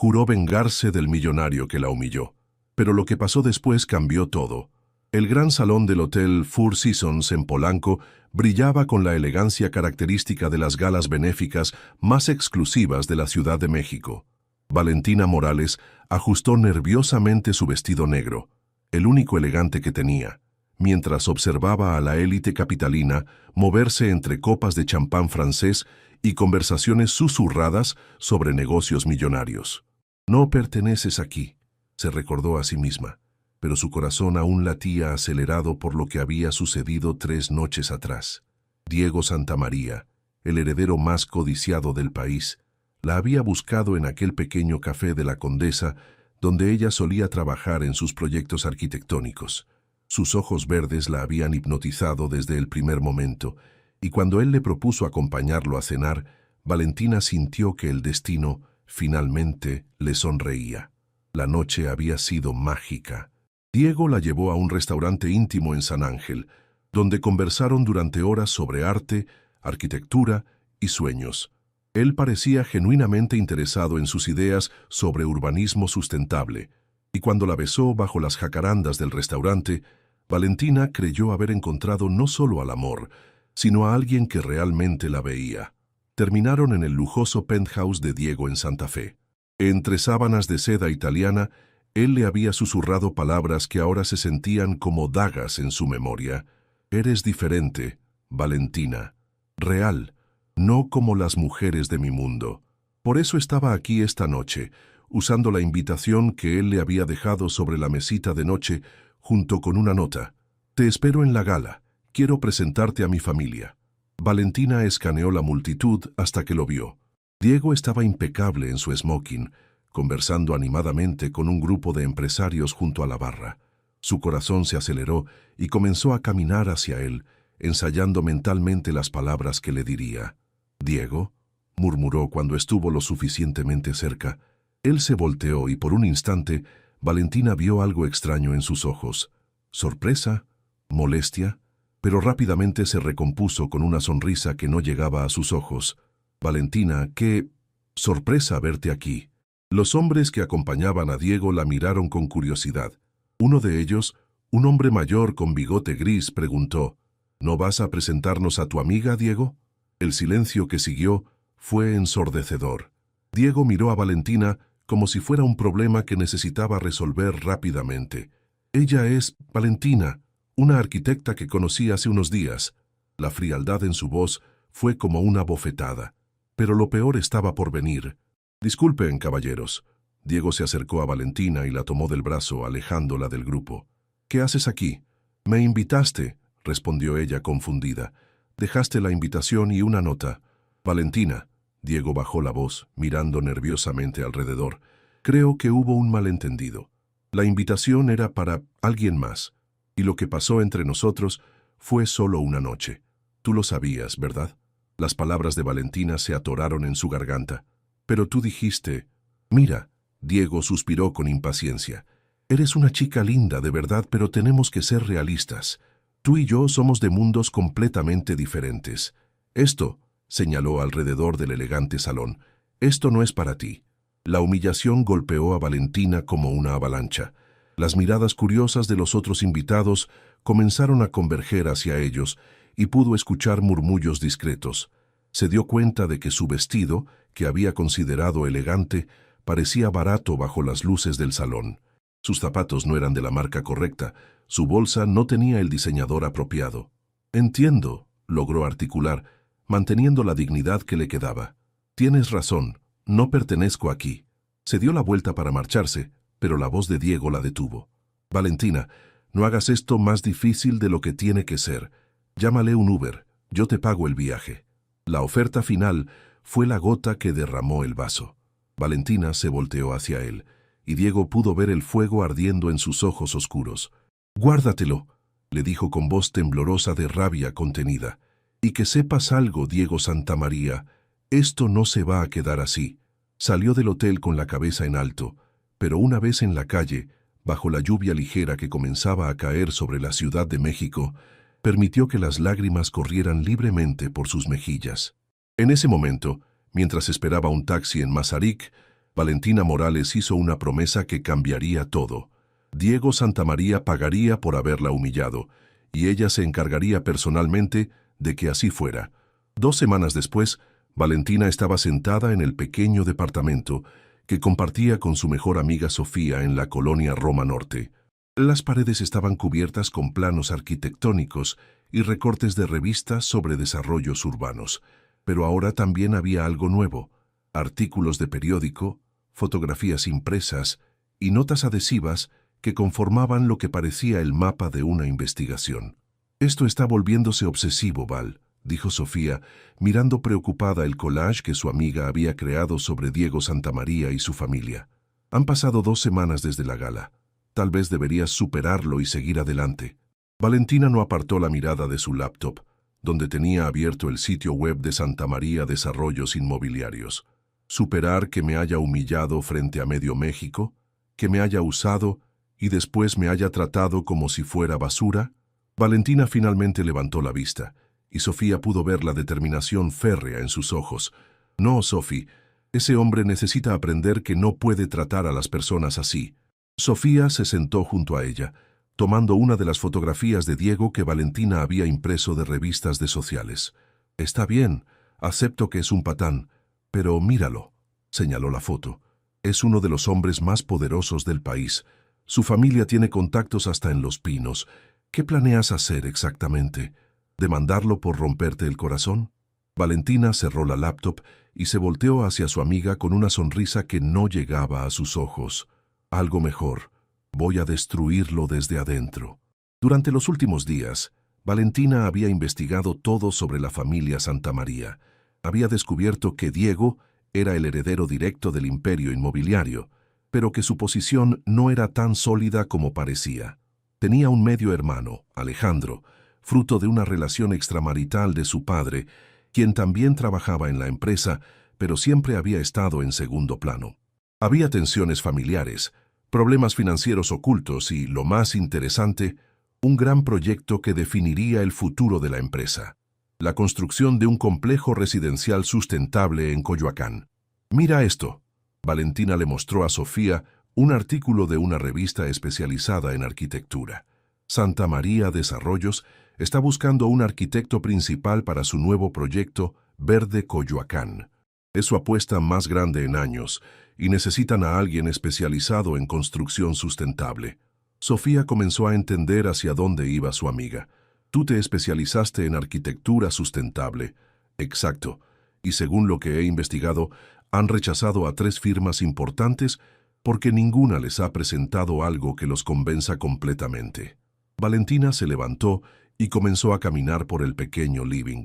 Juró vengarse del millonario que la humilló. Pero lo que pasó después cambió todo. El gran salón del Hotel Four Seasons en Polanco brillaba con la elegancia característica de las galas benéficas más exclusivas de la Ciudad de México. Valentina Morales ajustó nerviosamente su vestido negro, el único elegante que tenía, mientras observaba a la élite capitalina moverse entre copas de champán francés y conversaciones susurradas sobre negocios millonarios. «No perteneces aquí», se recordó a sí misma, pero su corazón aún latía acelerado por lo que había sucedido 3 noches atrás. Diego Santamaría, el heredero más codiciado del país, la había buscado en aquel pequeño café de la Condesa donde ella solía trabajar en sus proyectos arquitectónicos. Sus ojos verdes la habían hipnotizado desde el primer momento, y cuando él le propuso acompañarlo a cenar, Valentina sintió que el destino finalmente le sonreía. La noche había sido mágica. Diego la llevó a un restaurante íntimo en San Ángel, donde conversaron durante horas sobre arte, arquitectura y sueños. Él parecía genuinamente interesado en sus ideas sobre urbanismo sustentable, y cuando la besó bajo las jacarandas del restaurante, Valentina creyó haber encontrado no solo al amor, sino a alguien que realmente la veía. Terminaron en el lujoso penthouse de Diego en Santa Fe. Entre sábanas de seda italiana, él le había susurrado palabras que ahora se sentían como dagas en su memoria. «Eres diferente, Valentina. Real, no como las mujeres de mi mundo. Por eso estaba aquí esta noche, usando la invitación que él le había dejado sobre la mesita de noche, junto con una nota. Te espero en la gala. Quiero presentarte a mi familia». Valentina escaneó la multitud hasta que lo vio. Diego estaba impecable en su smoking, conversando animadamente con un grupo de empresarios junto a la barra. Su corazón se aceleró y comenzó a caminar hacia él, ensayando mentalmente las palabras que le diría. «Diego», murmuró cuando estuvo lo suficientemente cerca. Él se volteó y por un instante Valentina vio algo extraño en sus ojos. ¿Sorpresa? ¿Molestia? Pero rápidamente se recompuso con una sonrisa que no llegaba a sus ojos. «Valentina, qué sorpresa verte aquí». Los hombres que acompañaban a Diego la miraron con curiosidad. Uno de ellos, un hombre mayor con bigote gris, preguntó: «¿No vas a presentarnos a tu amiga, Diego?». El silencio que siguió fue ensordecedor. Diego miró a Valentina como si fuera un problema que necesitaba resolver rápidamente. «Ella es Valentina, una arquitecta que conocí hace unos días». La frialdad en su voz fue como una bofetada. Pero lo peor estaba por venir. «Disculpen, caballeros». Diego se acercó a Valentina y la tomó del brazo, alejándola del grupo. «¿Qué haces aquí?». «Me invitaste», respondió ella confundida. «Dejaste la invitación y una nota». «Valentina», Diego bajó la voz, mirando nerviosamente alrededor. «Creo que hubo un malentendido. La invitación era para alguien más, y lo que pasó entre nosotros fue solo una noche. Tú lo sabías, ¿verdad?». Las palabras de Valentina se atoraron en su garganta. «Pero tú dijiste...». «Mira», Diego suspiró con impaciencia. «Eres una chica linda, de verdad, pero tenemos que ser realistas. Tú y yo somos de mundos completamente diferentes. Esto», señaló alrededor del elegante salón, «esto no es para ti». La humillación golpeó a Valentina como una avalancha. Las miradas curiosas de los otros invitados comenzaron a converger hacia ellos y pudo escuchar murmullos discretos. Se dio cuenta de que su vestido, que había considerado elegante, parecía barato bajo las luces del salón. Sus zapatos no eran de la marca correcta, su bolsa no tenía el diseñador apropiado. «Entiendo», logró articular, manteniendo la dignidad que le quedaba. «Tienes razón, no pertenezco aquí». Se dio la vuelta para marcharse, pero la voz de Diego la detuvo. «Valentina, no hagas esto más difícil de lo que tiene que ser. Llámale un Uber, yo te pago el viaje». La oferta final fue la gota que derramó el vaso. Valentina se volteó hacia él, y Diego pudo ver el fuego ardiendo en sus ojos oscuros. «Guárdatelo», le dijo con voz temblorosa de rabia contenida. «Y que sepas algo, Diego Santamaría, esto no se va a quedar así». Salió del hotel con la cabeza en alto, pero una vez en la calle, bajo la lluvia ligera que comenzaba a caer sobre la Ciudad de México, permitió que las lágrimas corrieran libremente por sus mejillas. En ese momento, mientras esperaba un taxi en Mazarik, Valentina Morales hizo una promesa que cambiaría todo. Diego Santamaría pagaría por haberla humillado, y ella se encargaría personalmente de que así fuera. 2 semanas después, Valentina estaba sentada en el pequeño departamento que compartía con su mejor amiga Sofía en la colonia Roma Norte. Las paredes estaban cubiertas con planos arquitectónicos y recortes de revistas sobre desarrollos urbanos. Pero ahora también había algo nuevo: artículos de periódico, fotografías impresas y notas adhesivas que conformaban lo que parecía el mapa de una investigación. «Esto está volviéndose obsesivo, Val», dijo Sofía, mirando preocupada el collage que su amiga había creado sobre Diego Santamaría y su familia. «Han pasado 2 semanas desde la gala. Tal vez deberías superarlo y seguir adelante». Valentina no apartó la mirada de su laptop, donde tenía abierto el sitio web de Santamaría Desarrollos Inmobiliarios. ¿Superar que me haya humillado frente a medio México? ¿Que me haya usado y después me haya tratado como si fuera basura? Valentina finalmente levantó la vista, y Sofía pudo ver la determinación férrea en sus ojos. «No, Sophie, ese hombre necesita aprender que no puede tratar a las personas así». Sofía se sentó junto a ella, tomando una de las fotografías de Diego que Valentina había impreso de revistas de sociales. «Está bien, acepto que es un patán, pero míralo», señaló la foto. «Es uno de los hombres más poderosos del país. Su familia tiene contactos hasta en Los Pinos. ¿Qué planeas hacer exactamente? ¿Demandarlo por romperte el corazón?» Valentina cerró la laptop y se volteó hacia su amiga con una sonrisa que no llegaba a sus ojos. «Algo mejor. Voy a destruirlo desde adentro». Durante los últimos días, Valentina había investigado todo sobre la familia Santamaría. Había descubierto que Diego era el heredero directo del imperio inmobiliario, pero que su posición no era tan sólida como parecía. Tenía un medio hermano, Alejandro, fruto de una relación extramarital de su padre, quien también trabajaba en la empresa, pero siempre había estado en segundo plano. Había tensiones familiares, problemas financieros ocultos y, lo más interesante, un gran proyecto que definiría el futuro de la empresa: la construcción de un complejo residencial sustentable en Coyoacán. «Mira esto». Valentina le mostró a Sofía un artículo de una revista especializada en arquitectura. Santamaría Desarrollos está buscando un arquitecto principal para su nuevo proyecto Verde Coyoacán. Es su apuesta más grande en años y necesitan a alguien especializado en construcción sustentable. Sofía comenzó a entender hacia dónde iba su amiga. «Tú te especializaste en arquitectura sustentable». «Exacto. Y según lo que he investigado, han rechazado a 3 firmas importantes porque ninguna les ha presentado algo que los convenza completamente». Valentina se levantó y comenzó a caminar por el pequeño living.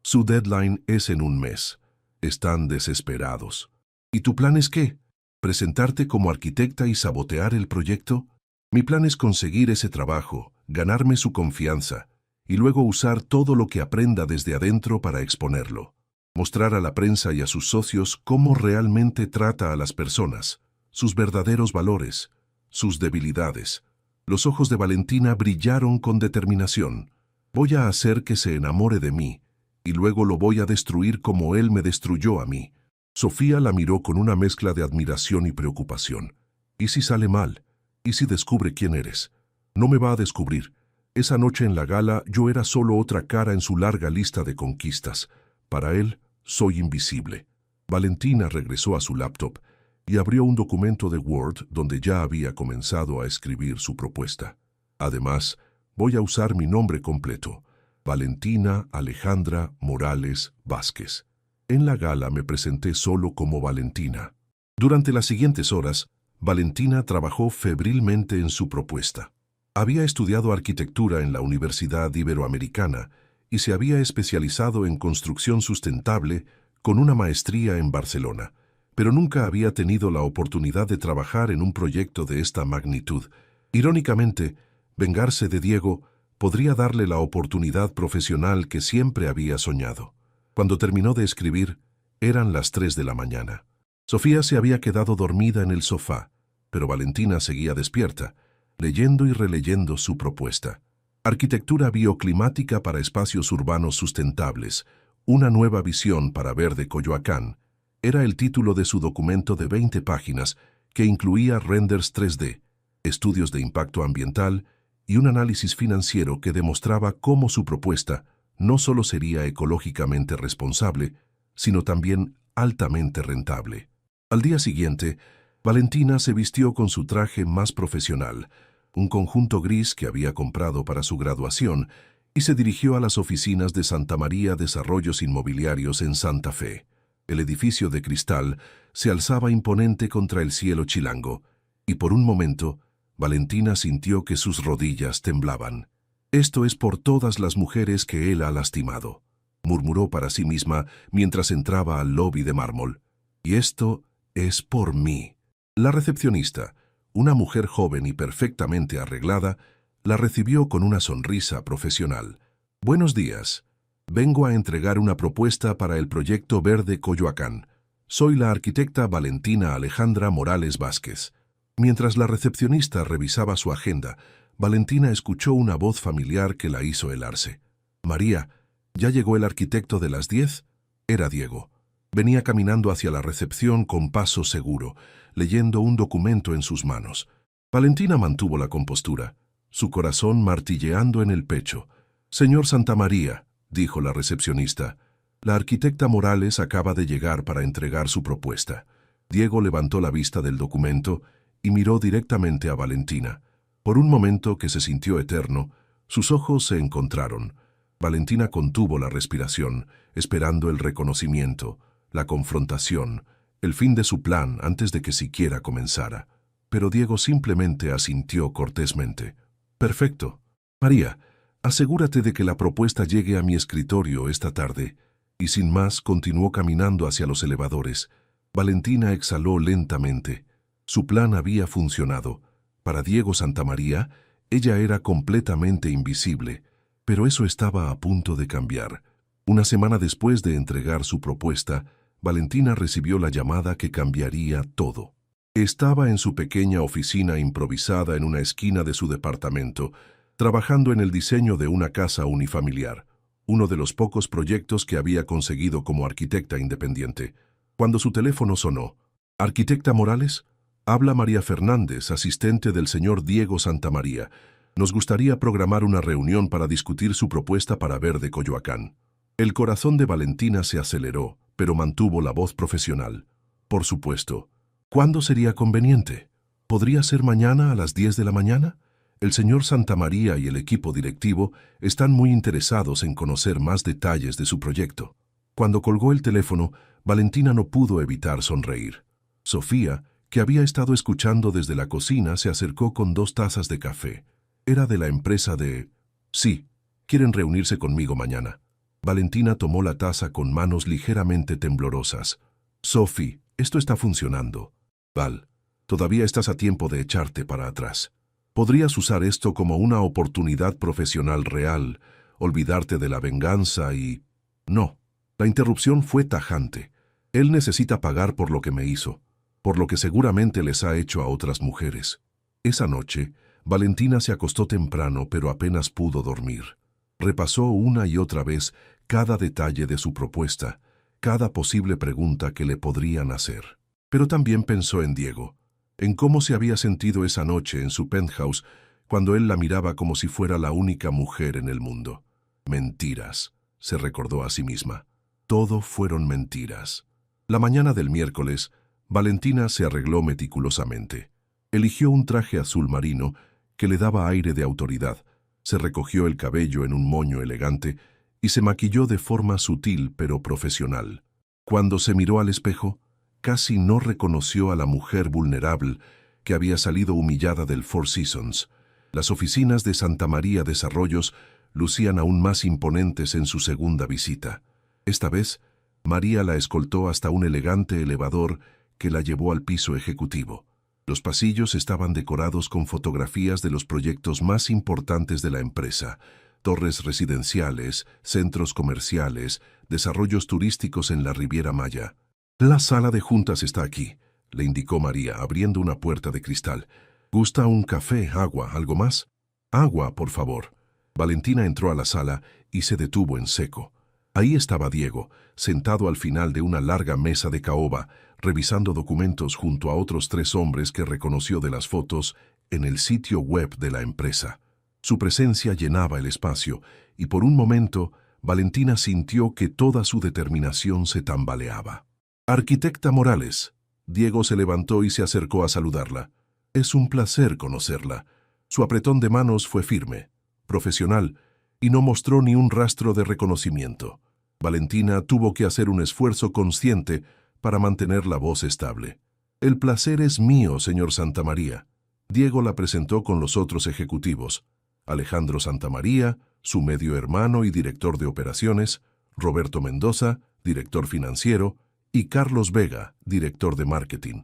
Su deadline es en 1 mes. Están desesperados. «¿Y tu plan es qué? ¿Presentarte como arquitecta y sabotear el proyecto?» «Mi plan es conseguir ese trabajo, ganarme su confianza, y luego usar todo lo que aprenda desde adentro para exponerlo. Mostrar a la prensa y a sus socios cómo realmente trata a las personas, sus verdaderos valores, sus debilidades». Los ojos de Valentina brillaron con determinación. «Voy a hacer que se enamore de mí, y luego lo voy a destruir como él me destruyó a mí». Sofía la miró con una mezcla de admiración y preocupación. «¿Y si sale mal? ¿Y si descubre quién eres?» «No me va a descubrir. Esa noche en la gala yo era solo otra cara en su larga lista de conquistas. Para él, soy invisible». Valentina regresó a su laptop y abrió un documento de Word donde ya había comenzado a escribir su propuesta. «Además, voy a usar mi nombre completo: Valentina Alejandra Morales Vázquez. En la gala me presenté solo como Valentina». Durante las siguientes horas, Valentina trabajó febrilmente en su propuesta. Había estudiado arquitectura en la Universidad Iberoamericana y se había especializado en construcción sustentable con una maestría en Barcelona, pero nunca había tenido la oportunidad de trabajar en un proyecto de esta magnitud. Irónicamente, vengarse de Diego podría darle la oportunidad profesional que siempre había soñado. Cuando terminó de escribir, eran las 3 de la mañana. Sofía se había quedado dormida en el sofá, pero Valentina seguía despierta, leyendo y releyendo su propuesta. Arquitectura bioclimática para espacios urbanos sustentables, una nueva visión para Verde Coyoacán, Era el título de su documento de 20 páginas que incluía renders 3D, estudios de impacto ambiental y un análisis financiero que demostraba cómo su propuesta no solo sería ecológicamente responsable, sino también altamente rentable. Al día siguiente, Valentina se vistió con su traje más profesional, un conjunto gris que había comprado para su graduación, y se dirigió a las oficinas de Santa María Desarrollos Inmobiliarios en Santa Fe. El edificio de cristal se alzaba imponente contra el cielo chilango, y por un momento, Valentina sintió que sus rodillas temblaban. «Esto es por todas las mujeres que él ha lastimado», murmuró para sí misma mientras entraba al lobby de mármol. «Y esto es por mí». La recepcionista, una mujer joven y perfectamente arreglada, la recibió con una sonrisa profesional. «Buenos días. Vengo a entregar una propuesta para el proyecto Verde Coyoacán. Soy la arquitecta Valentina Alejandra Morales Vázquez». Mientras la recepcionista revisaba su agenda, Valentina escuchó una voz familiar que la hizo helarse. «María, ¿ya llegó el arquitecto de las 10?» Era Diego. Venía caminando hacia la recepción con paso seguro, leyendo un documento en sus manos. Valentina mantuvo la compostura, su corazón martilleando en el pecho. «Señor Santamaría», dijo la recepcionista, «la arquitecta Morales acaba de llegar para entregar su propuesta». Diego levantó la vista del documento y miró directamente a Valentina. Por un momento que se sintió eterno, sus ojos se encontraron. Valentina contuvo la respiración, esperando el reconocimiento, la confrontación, el fin de su plan antes de que siquiera comenzara. Pero Diego simplemente asintió cortésmente. «Perfecto. María, asegúrate de que la propuesta llegue a mi escritorio esta tarde». Y sin más continuó caminando hacia los elevadores. Valentina exhaló lentamente. Su plan había funcionado. Para Diego Santamaría, ella era completamente invisible, pero eso estaba a punto de cambiar. Una semana después de entregar su propuesta, Valentina recibió la llamada que cambiaría todo. Estaba en su pequeña oficina improvisada en una esquina de su departamento, trabajando en el diseño de una casa unifamiliar, uno de los pocos proyectos que había conseguido como arquitecta independiente. Cuando su teléfono sonó, «¿Arquitecta Morales? Habla María Fernández, asistente del señor Diego Santamaría. Nos gustaría programar una reunión para discutir su propuesta para Verde Coyoacán». El corazón de Valentina se aceleró, pero mantuvo la voz profesional. «Por supuesto. ¿Cuándo sería conveniente? ¿Podría ser mañana a las 10 de la mañana? El señor Santamaría y el equipo directivo están muy interesados en conocer más detalles de su proyecto». Cuando colgó el teléfono, Valentina no pudo evitar sonreír. Sofía, que había estado escuchando desde la cocina, se acercó con 2 tazas de café. Era de la empresa de... «Sí, quieren reunirse conmigo mañana». Valentina tomó la taza con manos ligeramente temblorosas. «Sophie, esto está funcionando». «Val, todavía estás a tiempo de echarte para atrás. Podrías usar esto como una oportunidad profesional real, olvidarte de la venganza y...» «No». La interrupción fue tajante. «Él necesita pagar por lo que me hizo, por lo que seguramente les ha hecho a otras mujeres». Esa noche, Valentina se acostó temprano, pero apenas pudo dormir. Repasó una y otra vez cada detalle de su propuesta, cada posible pregunta que le podrían hacer. Pero también pensó en Diego, en cómo se había sentido esa noche en su penthouse cuando él la miraba como si fuera la única mujer en el mundo. «Mentiras», se recordó a sí misma. Todo fueron mentiras. La mañana del miércoles, Valentina se arregló meticulosamente. Eligió un traje azul marino que le daba aire de autoridad, se recogió el cabello en un moño elegante y se maquilló de forma sutil pero profesional. Cuando se miró al espejo, casi no reconoció a la mujer vulnerable que había salido humillada del Four Seasons. Las oficinas de Santa María Desarrollos lucían aún más imponentes en su segunda visita. Esta vez, María la escoltó hasta un elegante elevador que la llevó al piso ejecutivo. Los pasillos estaban decorados con fotografías de los proyectos más importantes de la empresa: torres residenciales, centros comerciales, desarrollos turísticos en la Riviera Maya. «La sala de juntas está aquí», le indicó María, abriendo una puerta de cristal. «¿Gusta un café, agua, algo más?» «Agua, por favor». Valentina entró a la sala y se detuvo en seco. Ahí estaba Diego, sentado al final de una larga mesa de caoba, revisando documentos junto a otros 3 hombres que reconoció de las fotos en el sitio web de la empresa. Su presencia llenaba el espacio, y por un momento, Valentina sintió que toda su determinación se tambaleaba. «Arquitecta Morales». Diego se levantó y se acercó a saludarla. «Es un placer conocerla». Su apretón de manos fue firme, profesional, y no mostró ni un rastro de reconocimiento. Valentina tuvo que hacer un esfuerzo consciente para mantener la voz estable. «El placer es mío, señor Santamaría». Diego la presentó con los otros ejecutivos. Alejandro Santamaría, su medio hermano y director de operaciones, Roberto Mendoza, director financiero, y Carlos Vega, director de marketing.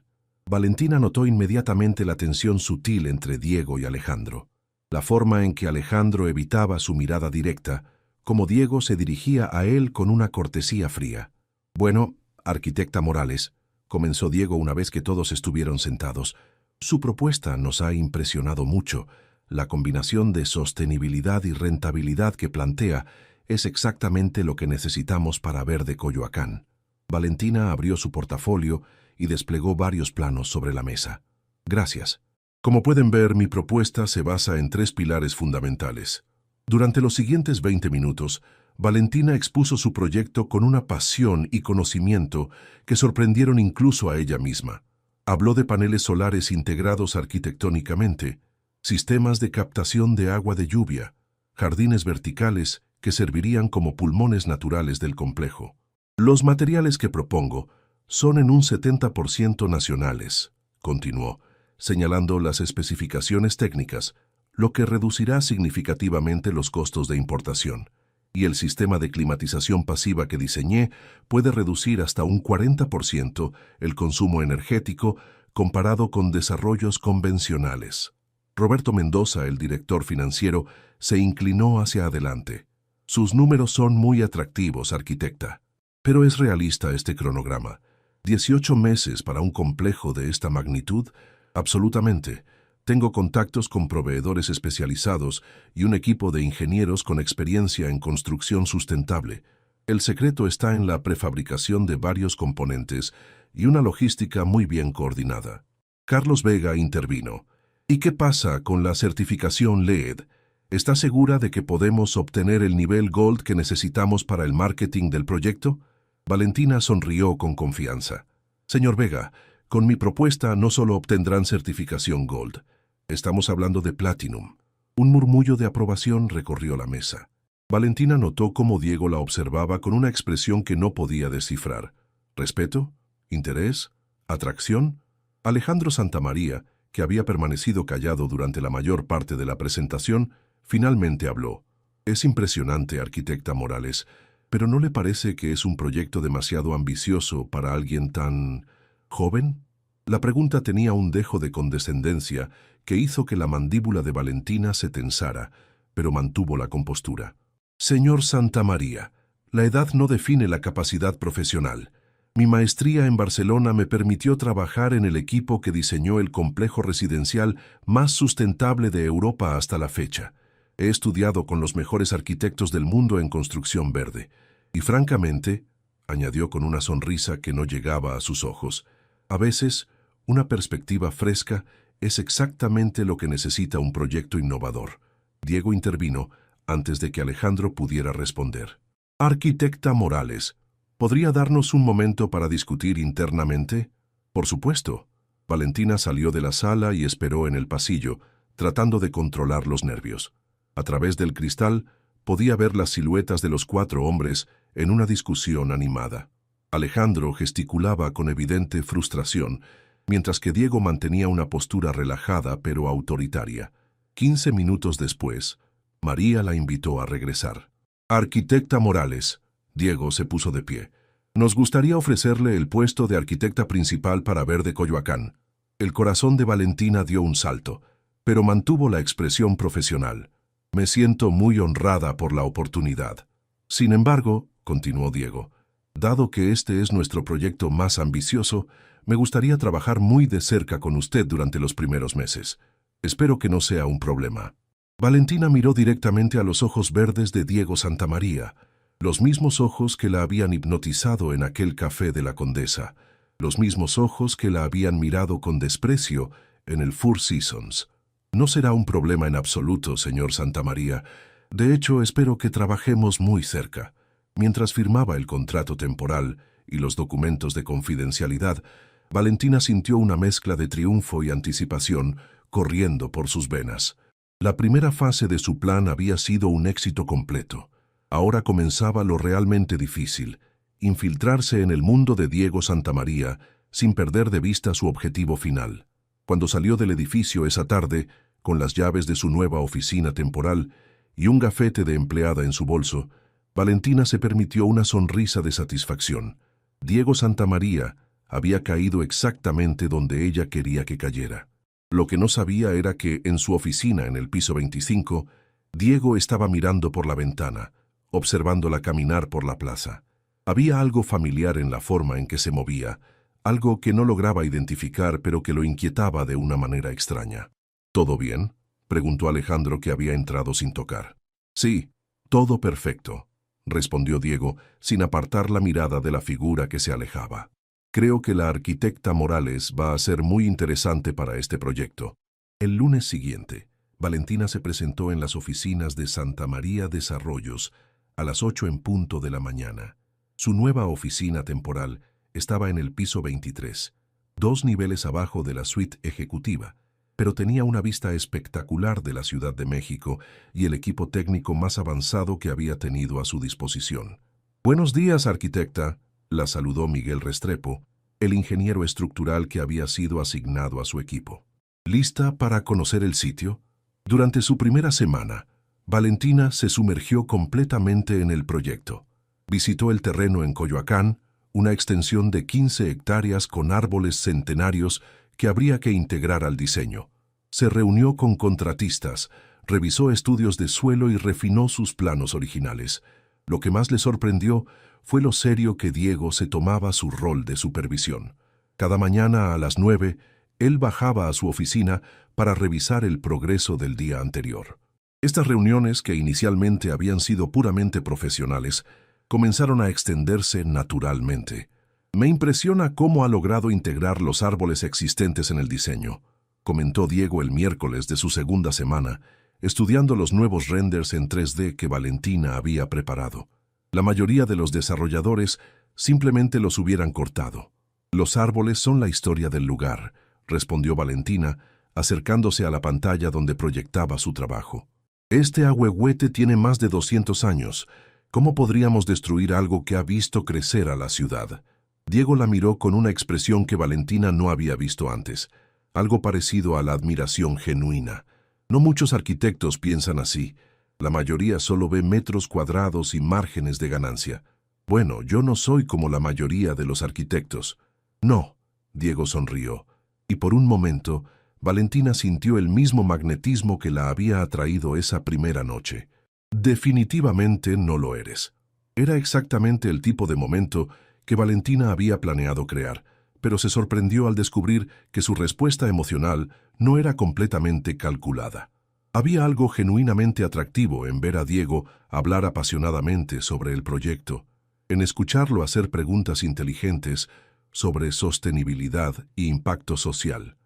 Valentina notó inmediatamente la tensión sutil entre Diego y Alejandro. La forma en que Alejandro evitaba su mirada directa, como Diego se dirigía a él con una cortesía fría. «Bueno, arquitecta Morales», comenzó Diego una vez que todos estuvieron sentados, «su propuesta nos ha impresionado mucho. La combinación de sostenibilidad y rentabilidad que plantea es exactamente lo que necesitamos para Verde Coyoacán». Valentina abrió su portafolio y desplegó varios planos sobre la mesa. «Gracias. Como pueden ver, mi propuesta se basa en 3 pilares fundamentales». Durante los siguientes 20 minutos, Valentina expuso su proyecto con una pasión y conocimiento que sorprendieron incluso a ella misma. Habló de paneles solares integrados arquitectónicamente, sistemas de captación de agua de lluvia, jardines verticales que servirían como pulmones naturales del complejo. «Los materiales que propongo son en un 70% nacionales», continuó, señalando las especificaciones técnicas, lo que reducirá significativamente los costos de importación. «Y el sistema de climatización pasiva que diseñé puede reducir hasta un 40% el consumo energético comparado con desarrollos convencionales». Roberto Mendoza, el director financiero, se inclinó hacia adelante. «Sus números son muy atractivos, arquitecta. Pero ¿es realista este cronograma? ¿18 meses para un complejo de esta magnitud? Absolutamente. Tengo contactos con proveedores especializados y un equipo de ingenieros con experiencia en construcción sustentable. El secreto está en la prefabricación de varios componentes y una logística muy bien coordinada». Carlos Vega intervino. «¿Y qué pasa con la certificación LEED? ¿Está segura de que podemos obtener el nivel Gold que necesitamos para el marketing del proyecto?» Valentina sonrió con confianza. «Señor Vega, con mi propuesta no solo obtendrán certificación Gold. Estamos hablando de Platinum». Un murmullo de aprobación recorrió la mesa. Valentina notó cómo Diego la observaba con una expresión que no podía descifrar. ¿Respeto? ¿Interés? ¿Atracción? Alejandro Santamaría, que había permanecido callado durante la mayor parte de la presentación, finalmente habló. «Es impresionante, arquitecta Morales, pero ¿no le parece que es un proyecto demasiado ambicioso para alguien tan joven?» La pregunta tenía un dejo de condescendencia que hizo que la mandíbula de Valentina se tensara, pero mantuvo la compostura. «Señor Santamaría, la edad no define la capacidad profesional. Mi maestría en Barcelona me permitió trabajar en el equipo que diseñó el complejo residencial más sustentable de Europa hasta la fecha. He estudiado con los mejores arquitectos del mundo en construcción verde. Y francamente», añadió con una sonrisa que no llegaba a sus ojos, «a veces, una perspectiva fresca es exactamente lo que necesita un proyecto innovador». Diego intervino antes de que Alejandro pudiera responder. «Arquitecta Morales, ¿podría darnos un momento para discutir internamente?» «Por supuesto». Valentina salió de la sala y esperó en el pasillo, tratando de controlar los nervios. A través del cristal podía ver las siluetas de los 4 hombres en una discusión animada. Alejandro gesticulaba con evidente frustración, mientras que Diego mantenía una postura relajada pero autoritaria. 15 minutos después, María la invitó a regresar. «Arquitecta Morales», Diego se puso de pie, «nos gustaría ofrecerle el puesto de arquitecta principal para Verde Coyoacán». El corazón de Valentina dio un salto, pero mantuvo la expresión profesional. «Me siento muy honrada por la oportunidad. Sin embargo», continuó Diego, «dado que este es nuestro proyecto más ambicioso, me gustaría trabajar muy de cerca con usted durante los primeros meses. Espero que no sea un problema». Valentina miró directamente a los ojos verdes de Diego Santamaría. Los mismos ojos que la habían hipnotizado en aquel café de la Condesa, los mismos ojos que la habían mirado con desprecio en el Four Seasons. No será un problema en absoluto, señor Santamaría. De hecho, espero que trabajemos muy cerca. Mientras firmaba el contrato temporal y los documentos de confidencialidad, Valentina sintió una mezcla de triunfo y anticipación corriendo por sus venas. La primera fase de su plan había sido un éxito completo. Ahora comenzaba lo realmente difícil: infiltrarse en el mundo de Diego Santamaría sin perder de vista su objetivo final. Cuando salió del edificio esa tarde, con las llaves de su nueva oficina temporal y un gafete de empleada en su bolso, Valentina se permitió una sonrisa de satisfacción. Diego Santamaría había caído exactamente donde ella quería que cayera. Lo que no sabía era que, en su oficina en el piso 25, Diego estaba mirando por la ventana, observándola caminar por la plaza. Había algo familiar en la forma en que se movía, algo que no lograba identificar pero que lo inquietaba de una manera extraña. ¿Todo bien?, preguntó Alejandro, que había entrado sin tocar. Sí, todo perfecto, respondió Diego, sin apartar la mirada de la figura que se alejaba. Creo que la arquitecta Morales va a ser muy interesante para este proyecto. El lunes siguiente, Valentina se presentó en las oficinas de Santamaría Desarrollos a las 8 en punto de la mañana. Su nueva oficina temporal estaba en el piso 23, 2 niveles abajo de la suite ejecutiva, pero tenía una vista espectacular de la Ciudad de México y el equipo técnico más avanzado que había tenido a su disposición. «Buenos días, arquitecta», la saludó Miguel Restrepo, el ingeniero estructural que había sido asignado a su equipo. ¿Lista para conocer el sitio? Durante su primera semana, Valentina se sumergió completamente en el proyecto. Visitó el terreno en Coyoacán, una extensión de 15 hectáreas con árboles centenarios que habría que integrar al diseño. Se reunió con contratistas, revisó estudios de suelo y refinó sus planos originales. Lo que más le sorprendió fue lo serio que Diego se tomaba su rol de supervisión. Cada mañana a las 9, él bajaba a su oficina para revisar el progreso del día anterior. Estas reuniones, que inicialmente habían sido puramente profesionales, comenzaron a extenderse naturalmente. «Me impresiona cómo ha logrado integrar los árboles existentes en el diseño», comentó Diego el miércoles de su segunda semana, estudiando los nuevos renders en 3D que Valentina había preparado. La mayoría de los desarrolladores simplemente los hubieran cortado. «Los árboles son la historia del lugar», respondió Valentina, acercándose a la pantalla donde proyectaba su trabajo. «Este ahuehuete tiene más de 200 años. ¿Cómo podríamos destruir algo que ha visto crecer a la ciudad?» Diego la miró con una expresión que Valentina no había visto antes, algo parecido a la admiración genuina. No muchos arquitectos piensan así. La mayoría solo ve metros cuadrados y márgenes de ganancia. «Bueno, yo no soy como la mayoría de los arquitectos». «No», Diego sonrió, y por un momento Valentina sintió el mismo magnetismo que la había atraído esa primera noche. «Definitivamente no lo eres». Era exactamente el tipo de momento que Valentina había planeado crear, pero se sorprendió al descubrir que su respuesta emocional no era completamente calculada. Había algo genuinamente atractivo en ver a Diego hablar apasionadamente sobre el proyecto, en escucharlo hacer preguntas inteligentes sobre sostenibilidad e impacto social.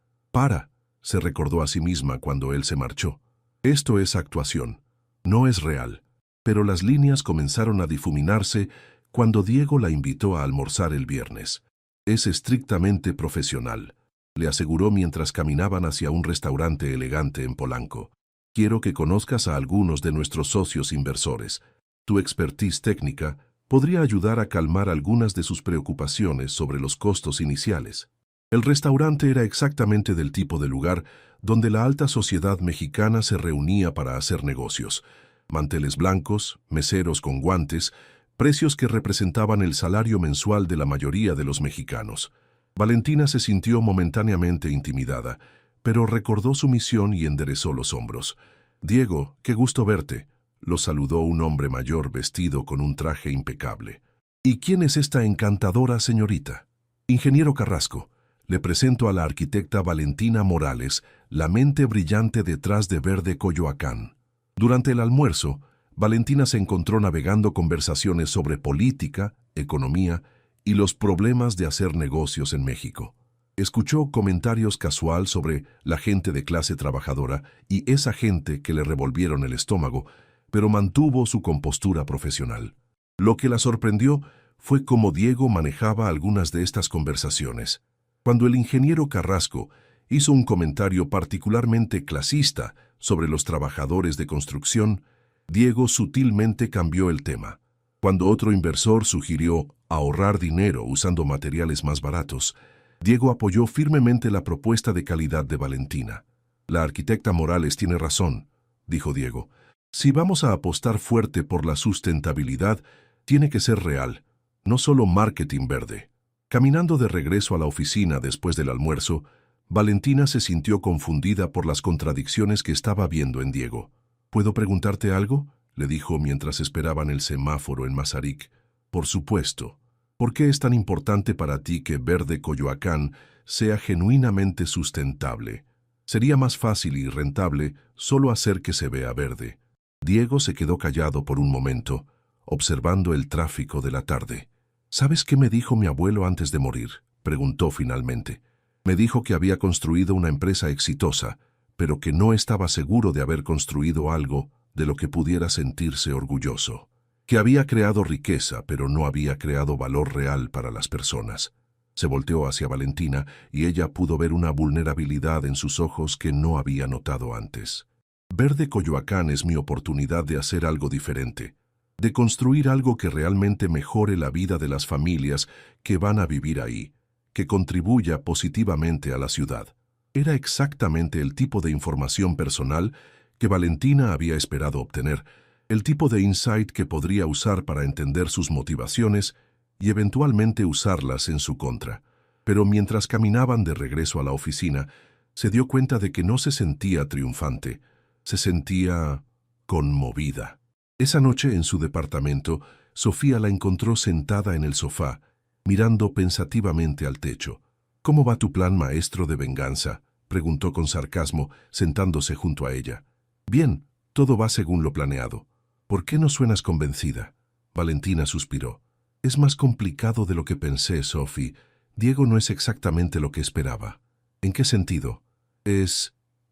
Se recordó a sí misma cuando él se marchó. Esto es actuación, no es real. Pero las líneas comenzaron a difuminarse cuando Diego la invitó a almorzar el viernes. «Es estrictamente profesional», le aseguró mientras caminaban hacia un restaurante elegante en Polanco. «Quiero que conozcas a algunos de nuestros socios inversores. Tu expertise técnica podría ayudar a calmar algunas de sus preocupaciones sobre los costos iniciales». El restaurante era exactamente del tipo de lugar donde la alta sociedad mexicana se reunía para hacer negocios. Manteles blancos, meseros con guantes, precios que representaban el salario mensual de la mayoría de los mexicanos. Valentina se sintió momentáneamente intimidada, pero recordó su misión y enderezó los hombros. «Diego, qué gusto verte», lo saludó un hombre mayor vestido con un traje impecable. «¿Y quién es esta encantadora señorita?» «Ingeniero Carrasco. Le presento a la arquitecta Valentina Morales, la mente brillante detrás de Verde Coyoacán». Durante el almuerzo, Valentina se encontró navegando conversaciones sobre política, economía y los problemas de hacer negocios en México. Escuchó comentarios casual sobre la gente de clase trabajadora y esa gente que le revolvieron el estómago, pero mantuvo su compostura profesional. Lo que la sorprendió fue cómo Diego manejaba algunas de estas conversaciones. Cuando el ingeniero Carrasco hizo un comentario particularmente clasista sobre los trabajadores de construcción, Diego sutilmente cambió el tema. Cuando otro inversor sugirió ahorrar dinero usando materiales más baratos, Diego apoyó firmemente la propuesta de calidad de Valentina. La arquitecta Morales tiene razón, dijo Diego. Si vamos a apostar fuerte por la sustentabilidad, tiene que ser real, no solo marketing verde. Caminando de regreso a la oficina después del almuerzo, Valentina se sintió confundida por las contradicciones que estaba viendo en Diego. ¿Puedo preguntarte algo?, le dijo mientras esperaban el semáforo en Mazarik. Por supuesto. ¿Por qué es tan importante para ti que Verde Coyoacán sea genuinamente sustentable? Sería más fácil y rentable solo hacer que se vea verde. Diego se quedó callado por un momento, observando el tráfico de la tarde. ¿Sabes qué me dijo mi abuelo antes de morir?, preguntó finalmente. Me dijo que había construido una empresa exitosa, pero que no estaba seguro de haber construido algo de lo que pudiera sentirse orgulloso. Que había creado riqueza, pero no había creado valor real para las personas. Se volteó hacia Valentina y ella pudo ver una vulnerabilidad en sus ojos que no había notado antes. Verde Coyoacán es mi oportunidad de hacer algo diferente, de construir algo que realmente mejore la vida de las familias que van a vivir ahí, que contribuya positivamente a la ciudad. Era exactamente el tipo de información personal que Valentina había esperado obtener, el tipo de insight que podría usar para entender sus motivaciones y eventualmente usarlas en su contra. Pero mientras caminaban de regreso a la oficina, se dio cuenta de que no se sentía triunfante, se sentía conmovida. Esa noche en su departamento, Sofía la encontró sentada en el sofá, mirando pensativamente al techo. ¿Cómo va tu plan maestro de venganza?, preguntó con sarcasmo, sentándose junto a ella. Bien, todo va según lo planeado. ¿Por qué no suenas convencida? Valentina suspiró. Es más complicado de lo que pensé, Sophie. Diego no es exactamente lo que esperaba. ¿En qué sentido?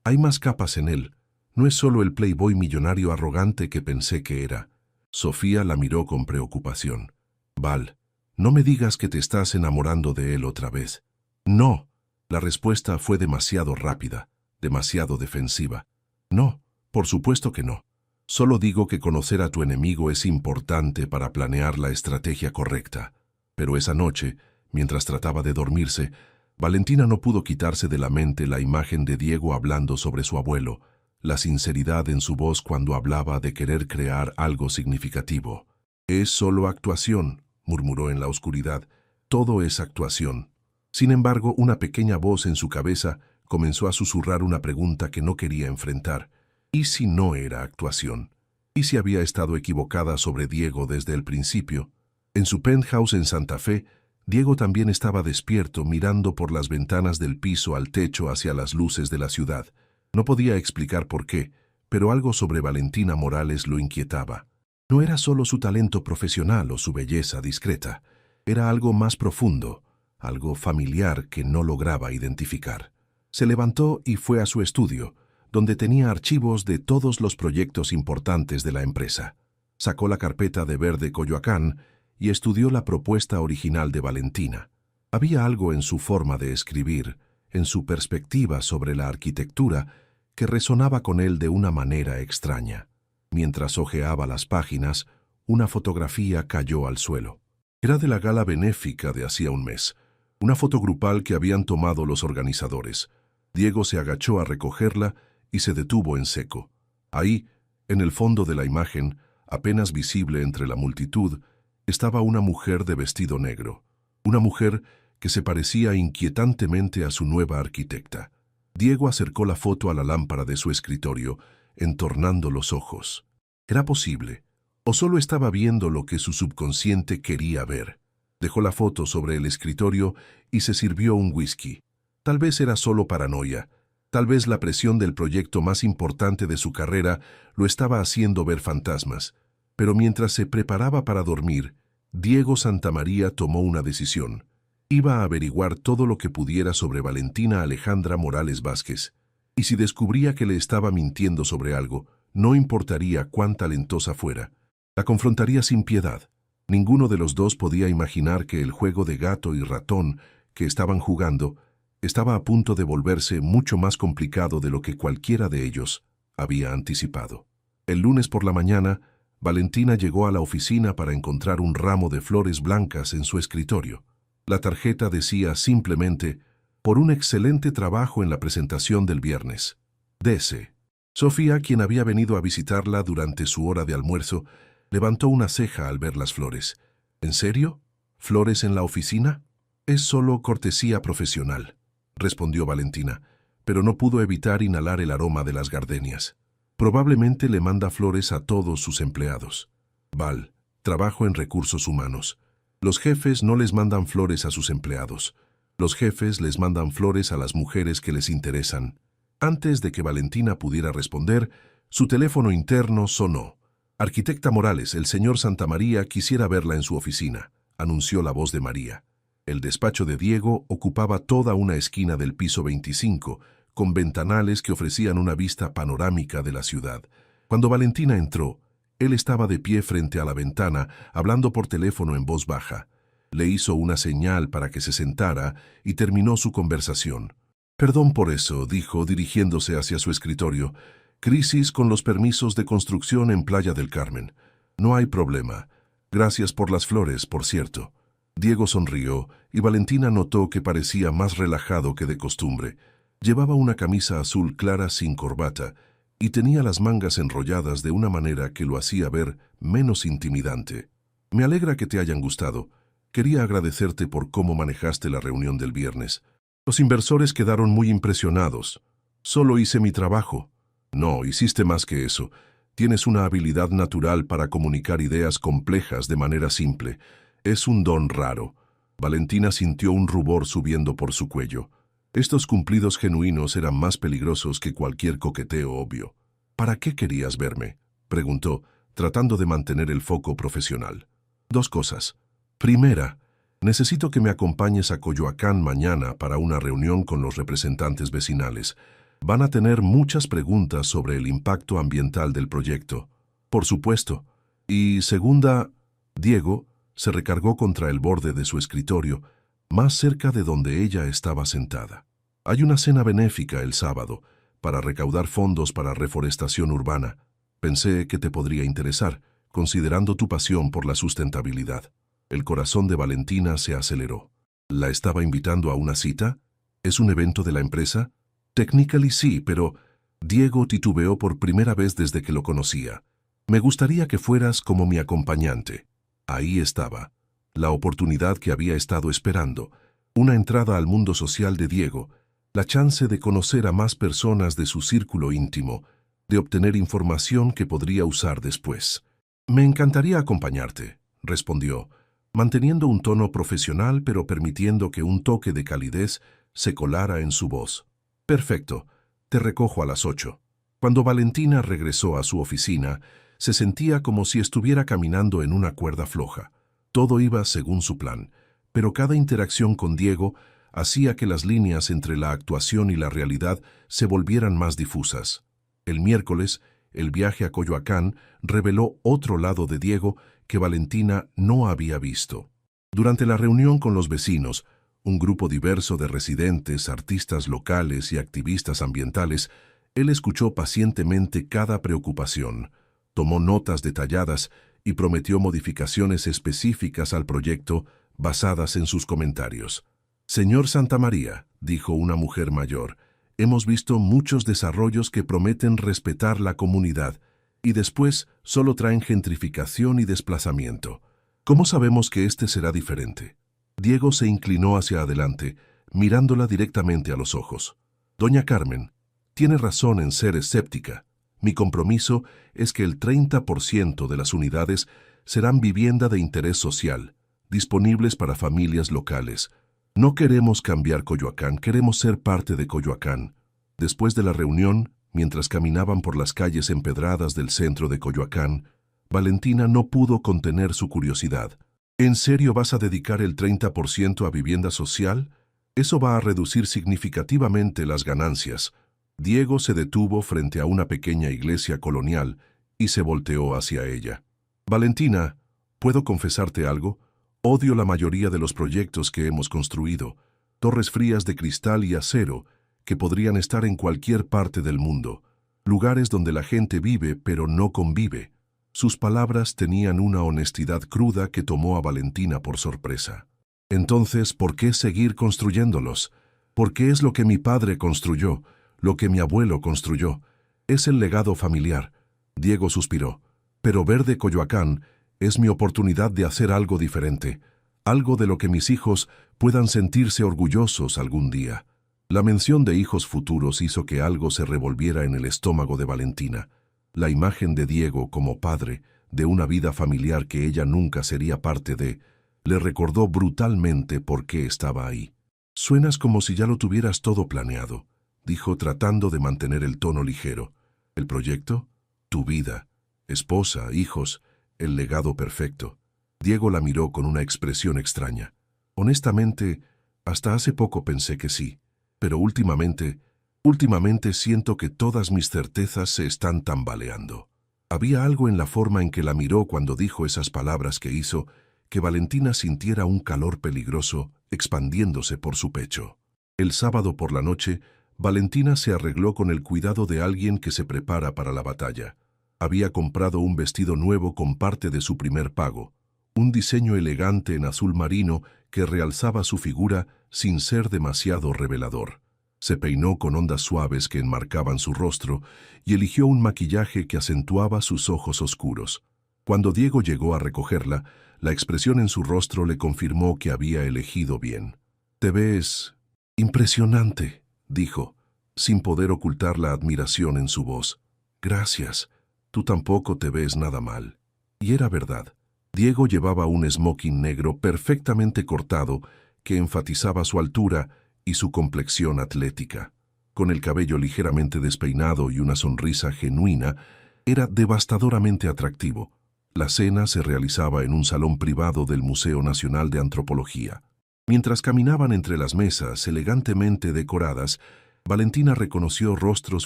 Hay más capas en él. No es solo el playboy millonario arrogante que pensé que era. Sofía la miró con preocupación. Val, no me digas que te estás enamorando de él otra vez. No. La respuesta fue demasiado rápida, demasiado defensiva. No, por supuesto que no. Solo digo que conocer a tu enemigo es importante para planear la estrategia correcta. Pero esa noche, mientras trataba de dormirse, Valentina no pudo quitarse de la mente la imagen de Diego hablando sobre su abuelo, la sinceridad en su voz cuando hablaba de querer crear algo significativo. Es solo actuación, murmuró en la oscuridad. Todo es actuación. Sin embargo, una pequeña voz en su cabeza comenzó a susurrar una pregunta que no quería enfrentar. ¿Y si no era actuación? ¿Y si había estado equivocada sobre Diego desde el principio? En su penthouse en Santa Fe, Diego también estaba despierto mirando por las ventanas del piso al techo hacia las luces de la ciudad. No podía explicar por qué, pero algo sobre Valentina Morales lo inquietaba. No era solo su talento profesional o su belleza discreta, era algo más profundo, algo familiar que no lograba identificar. Se levantó y fue a su estudio, donde tenía archivos de todos los proyectos importantes de la empresa. Sacó la carpeta de Verde Coyoacán y estudió la propuesta original de Valentina. Había algo en su forma de escribir, en su perspectiva sobre la arquitectura, que resonaba con él de una manera extraña. Mientras hojeaba las páginas, una fotografía cayó al suelo. Era de la gala benéfica de hacía un mes, una foto grupal que habían tomado los organizadores. Diego se agachó a recogerla y se detuvo en seco. Ahí, en el fondo de la imagen, apenas visible entre la multitud, estaba una mujer de vestido negro. Una mujer que se parecía inquietantemente a su nueva arquitecta. Diego acercó la foto a la lámpara de su escritorio, entornando los ojos. ¿Era posible? ¿O solo estaba viendo lo que su subconsciente quería ver? Dejó la foto sobre el escritorio y se sirvió un whisky. Tal vez era solo paranoia. Tal vez la presión del proyecto más importante de su carrera lo estaba haciendo ver fantasmas. Pero mientras se preparaba para dormir, Diego Santamaría tomó una decisión. Iba a averiguar todo lo que pudiera sobre Valentina Alejandra Morales Vázquez. Y si descubría que le estaba mintiendo sobre algo, no importaría cuán talentosa fuera. La confrontaría sin piedad. Ninguno de los dos podía imaginar que el juego de gato y ratón que estaban jugando estaba a punto de volverse mucho más complicado de lo que cualquiera de ellos había anticipado. El lunes por la mañana, Valentina llegó a la oficina para encontrar un ramo de flores blancas en su escritorio. La tarjeta decía simplemente, por un excelente trabajo en la presentación del viernes. D.C. Sofía, quien había venido a visitarla durante su hora de almuerzo, levantó una ceja al ver las flores. ¿En serio? ¿Flores en la oficina? Es solo cortesía profesional, respondió Valentina, pero no pudo evitar inhalar el aroma de las gardenias. Probablemente le manda flores a todos sus empleados. Val, trabajo en recursos humanos. Los jefes no les mandan flores a sus empleados. Los jefes les mandan flores a las mujeres que les interesan. Antes de que Valentina pudiera responder, su teléfono interno sonó. Arquitecta Morales, el señor Santamaría quisiera verla en su oficina, anunció la voz de María. El despacho de Diego ocupaba toda una esquina del piso 25, con ventanales que ofrecían una vista panorámica de la ciudad. Cuando Valentina entró, él estaba de pie frente a la ventana, hablando por teléfono en voz baja. Le hizo una señal para que se sentara y terminó su conversación. «Perdón por eso», dijo, dirigiéndose hacia su escritorio. «Crisis con los permisos de construcción en Playa del Carmen. No hay problema. Gracias por las flores, por cierto». Diego sonrió y Valentina notó que parecía más relajado que de costumbre. Llevaba una camisa azul clara sin corbata y tenía las mangas enrolladas de una manera que lo hacía ver menos intimidante. «Me alegra que te hayan gustado. Quería agradecerte por cómo manejaste la reunión del viernes. Los inversores quedaron muy impresionados. Solo hice mi trabajo». «No, hiciste más que eso. Tienes una habilidad natural para comunicar ideas complejas de manera simple. Es un don raro». Valentina sintió un rubor subiendo por su cuello. Estos cumplidos genuinos eran más peligrosos que cualquier coqueteo obvio. «¿Para qué querías verme?», preguntó, tratando de mantener el foco profesional. «Dos cosas. Primera, necesito que me acompañes a Coyoacán mañana para una reunión con los representantes vecinales. Van a tener muchas preguntas sobre el impacto ambiental del proyecto». «Por supuesto». Y segunda, Diego se recargó contra el borde de su escritorio, más cerca de donde ella estaba sentada. «Hay una cena benéfica el sábado para recaudar fondos para reforestación urbana. Pensé que te podría interesar, considerando tu pasión por la sustentabilidad». El corazón de Valentina se aceleró. ¿La estaba invitando a una cita? ¿Es un evento de la empresa? Technically sí, pero Diego titubeó por primera vez desde que lo conocía. «Me gustaría que fueras como mi acompañante». Ahí estaba, la oportunidad que había estado esperando, una entrada al mundo social de Diego, la chance de conocer a más personas de su círculo íntimo, de obtener información que podría usar después. «Me encantaría acompañarte», respondió, manteniendo un tono profesional pero permitiendo que un toque de calidez se colara en su voz. «Perfecto, te recojo a las 8». Cuando Valentina regresó a su oficina, se sentía como si estuviera caminando en una cuerda floja. Todo iba según su plan, pero cada interacción con Diego hacía que las líneas entre la actuación y la realidad se volvieran más difusas. El miércoles, el viaje a Coyoacán reveló otro lado de Diego que Valentina no había visto. Durante la reunión con los vecinos, un grupo diverso de residentes, artistas locales y activistas ambientales, él escuchó pacientemente cada preocupación, tomó notas detalladas y prometió modificaciones específicas al proyecto basadas en sus comentarios. «Señor Santamaría», dijo una mujer mayor, «hemos visto muchos desarrollos que prometen respetar la comunidad y después solo traen gentrificación y desplazamiento. ¿Cómo sabemos que este será diferente?». Diego se inclinó hacia adelante, mirándola directamente a los ojos. «Doña Carmen, tiene razón en ser escéptica. Mi compromiso es que el 30% de las unidades serán vivienda de interés social, disponibles para familias locales. No queremos cambiar Coyoacán, queremos ser parte de Coyoacán». Después de la reunión, mientras caminaban por las calles empedradas del centro de Coyoacán, Valentina no pudo contener su curiosidad. ¿En serio vas a dedicar el 30% a vivienda social? Eso va a reducir significativamente las ganancias. Diego se detuvo frente a una pequeña iglesia colonial y se volteó hacia ella. Valentina, ¿puedo confesarte algo? Odio la mayoría de los proyectos que hemos construido. Torres frías de cristal y acero que podrían estar en cualquier parte del mundo. Lugares donde la gente vive pero no convive. Sus palabras tenían una honestidad cruda que tomó a Valentina por sorpresa. Entonces, ¿por qué seguir construyéndolos? Porque es lo que mi padre construyó, lo que mi abuelo construyó. Es el legado familiar. Diego suspiró. Pero Verde Coyoacán es mi oportunidad de hacer algo diferente, algo de lo que mis hijos puedan sentirse orgullosos algún día. La mención de hijos futuros hizo que algo se revolviera en el estómago de Valentina. La imagen de Diego como padre, de una vida familiar que ella nunca sería parte de, le recordó brutalmente por qué estaba ahí. «Suenas como si ya lo tuvieras todo planeado», dijo tratando de mantener el tono ligero. «¿El proyecto? Tu vida, esposa, hijos, el legado perfecto». Diego la miró con una expresión extraña. «Honestamente, hasta hace poco pensé que sí, pero últimamente siento que todas mis certezas se están tambaleando». Había algo en la forma en que la miró cuando dijo esas palabras que hizo que Valentina sintiera un calor peligroso expandiéndose por su pecho. El sábado por la noche, Valentina se arregló con el cuidado de alguien que se prepara para la batalla. Había comprado un vestido nuevo con parte de su primer pago, un diseño elegante en azul marino que realzaba su figura sin ser demasiado revelador. Se peinó con ondas suaves que enmarcaban su rostro y eligió un maquillaje que acentuaba sus ojos oscuros. Cuando Diego llegó a recogerla, la expresión en su rostro le confirmó que había elegido bien. «Te ves impresionante», dijo, sin poder ocultar la admiración en su voz. «Gracias. Tú tampoco te ves nada mal». Y era verdad. Diego llevaba un smoking negro perfectamente cortado que enfatizaba su altura y su complexión atlética. Con el cabello ligeramente despeinado y una sonrisa genuina, era devastadoramente atractivo. La cena se realizaba en un salón privado del Museo Nacional de Antropología. Mientras caminaban entre las mesas elegantemente decoradas, Valentina reconoció rostros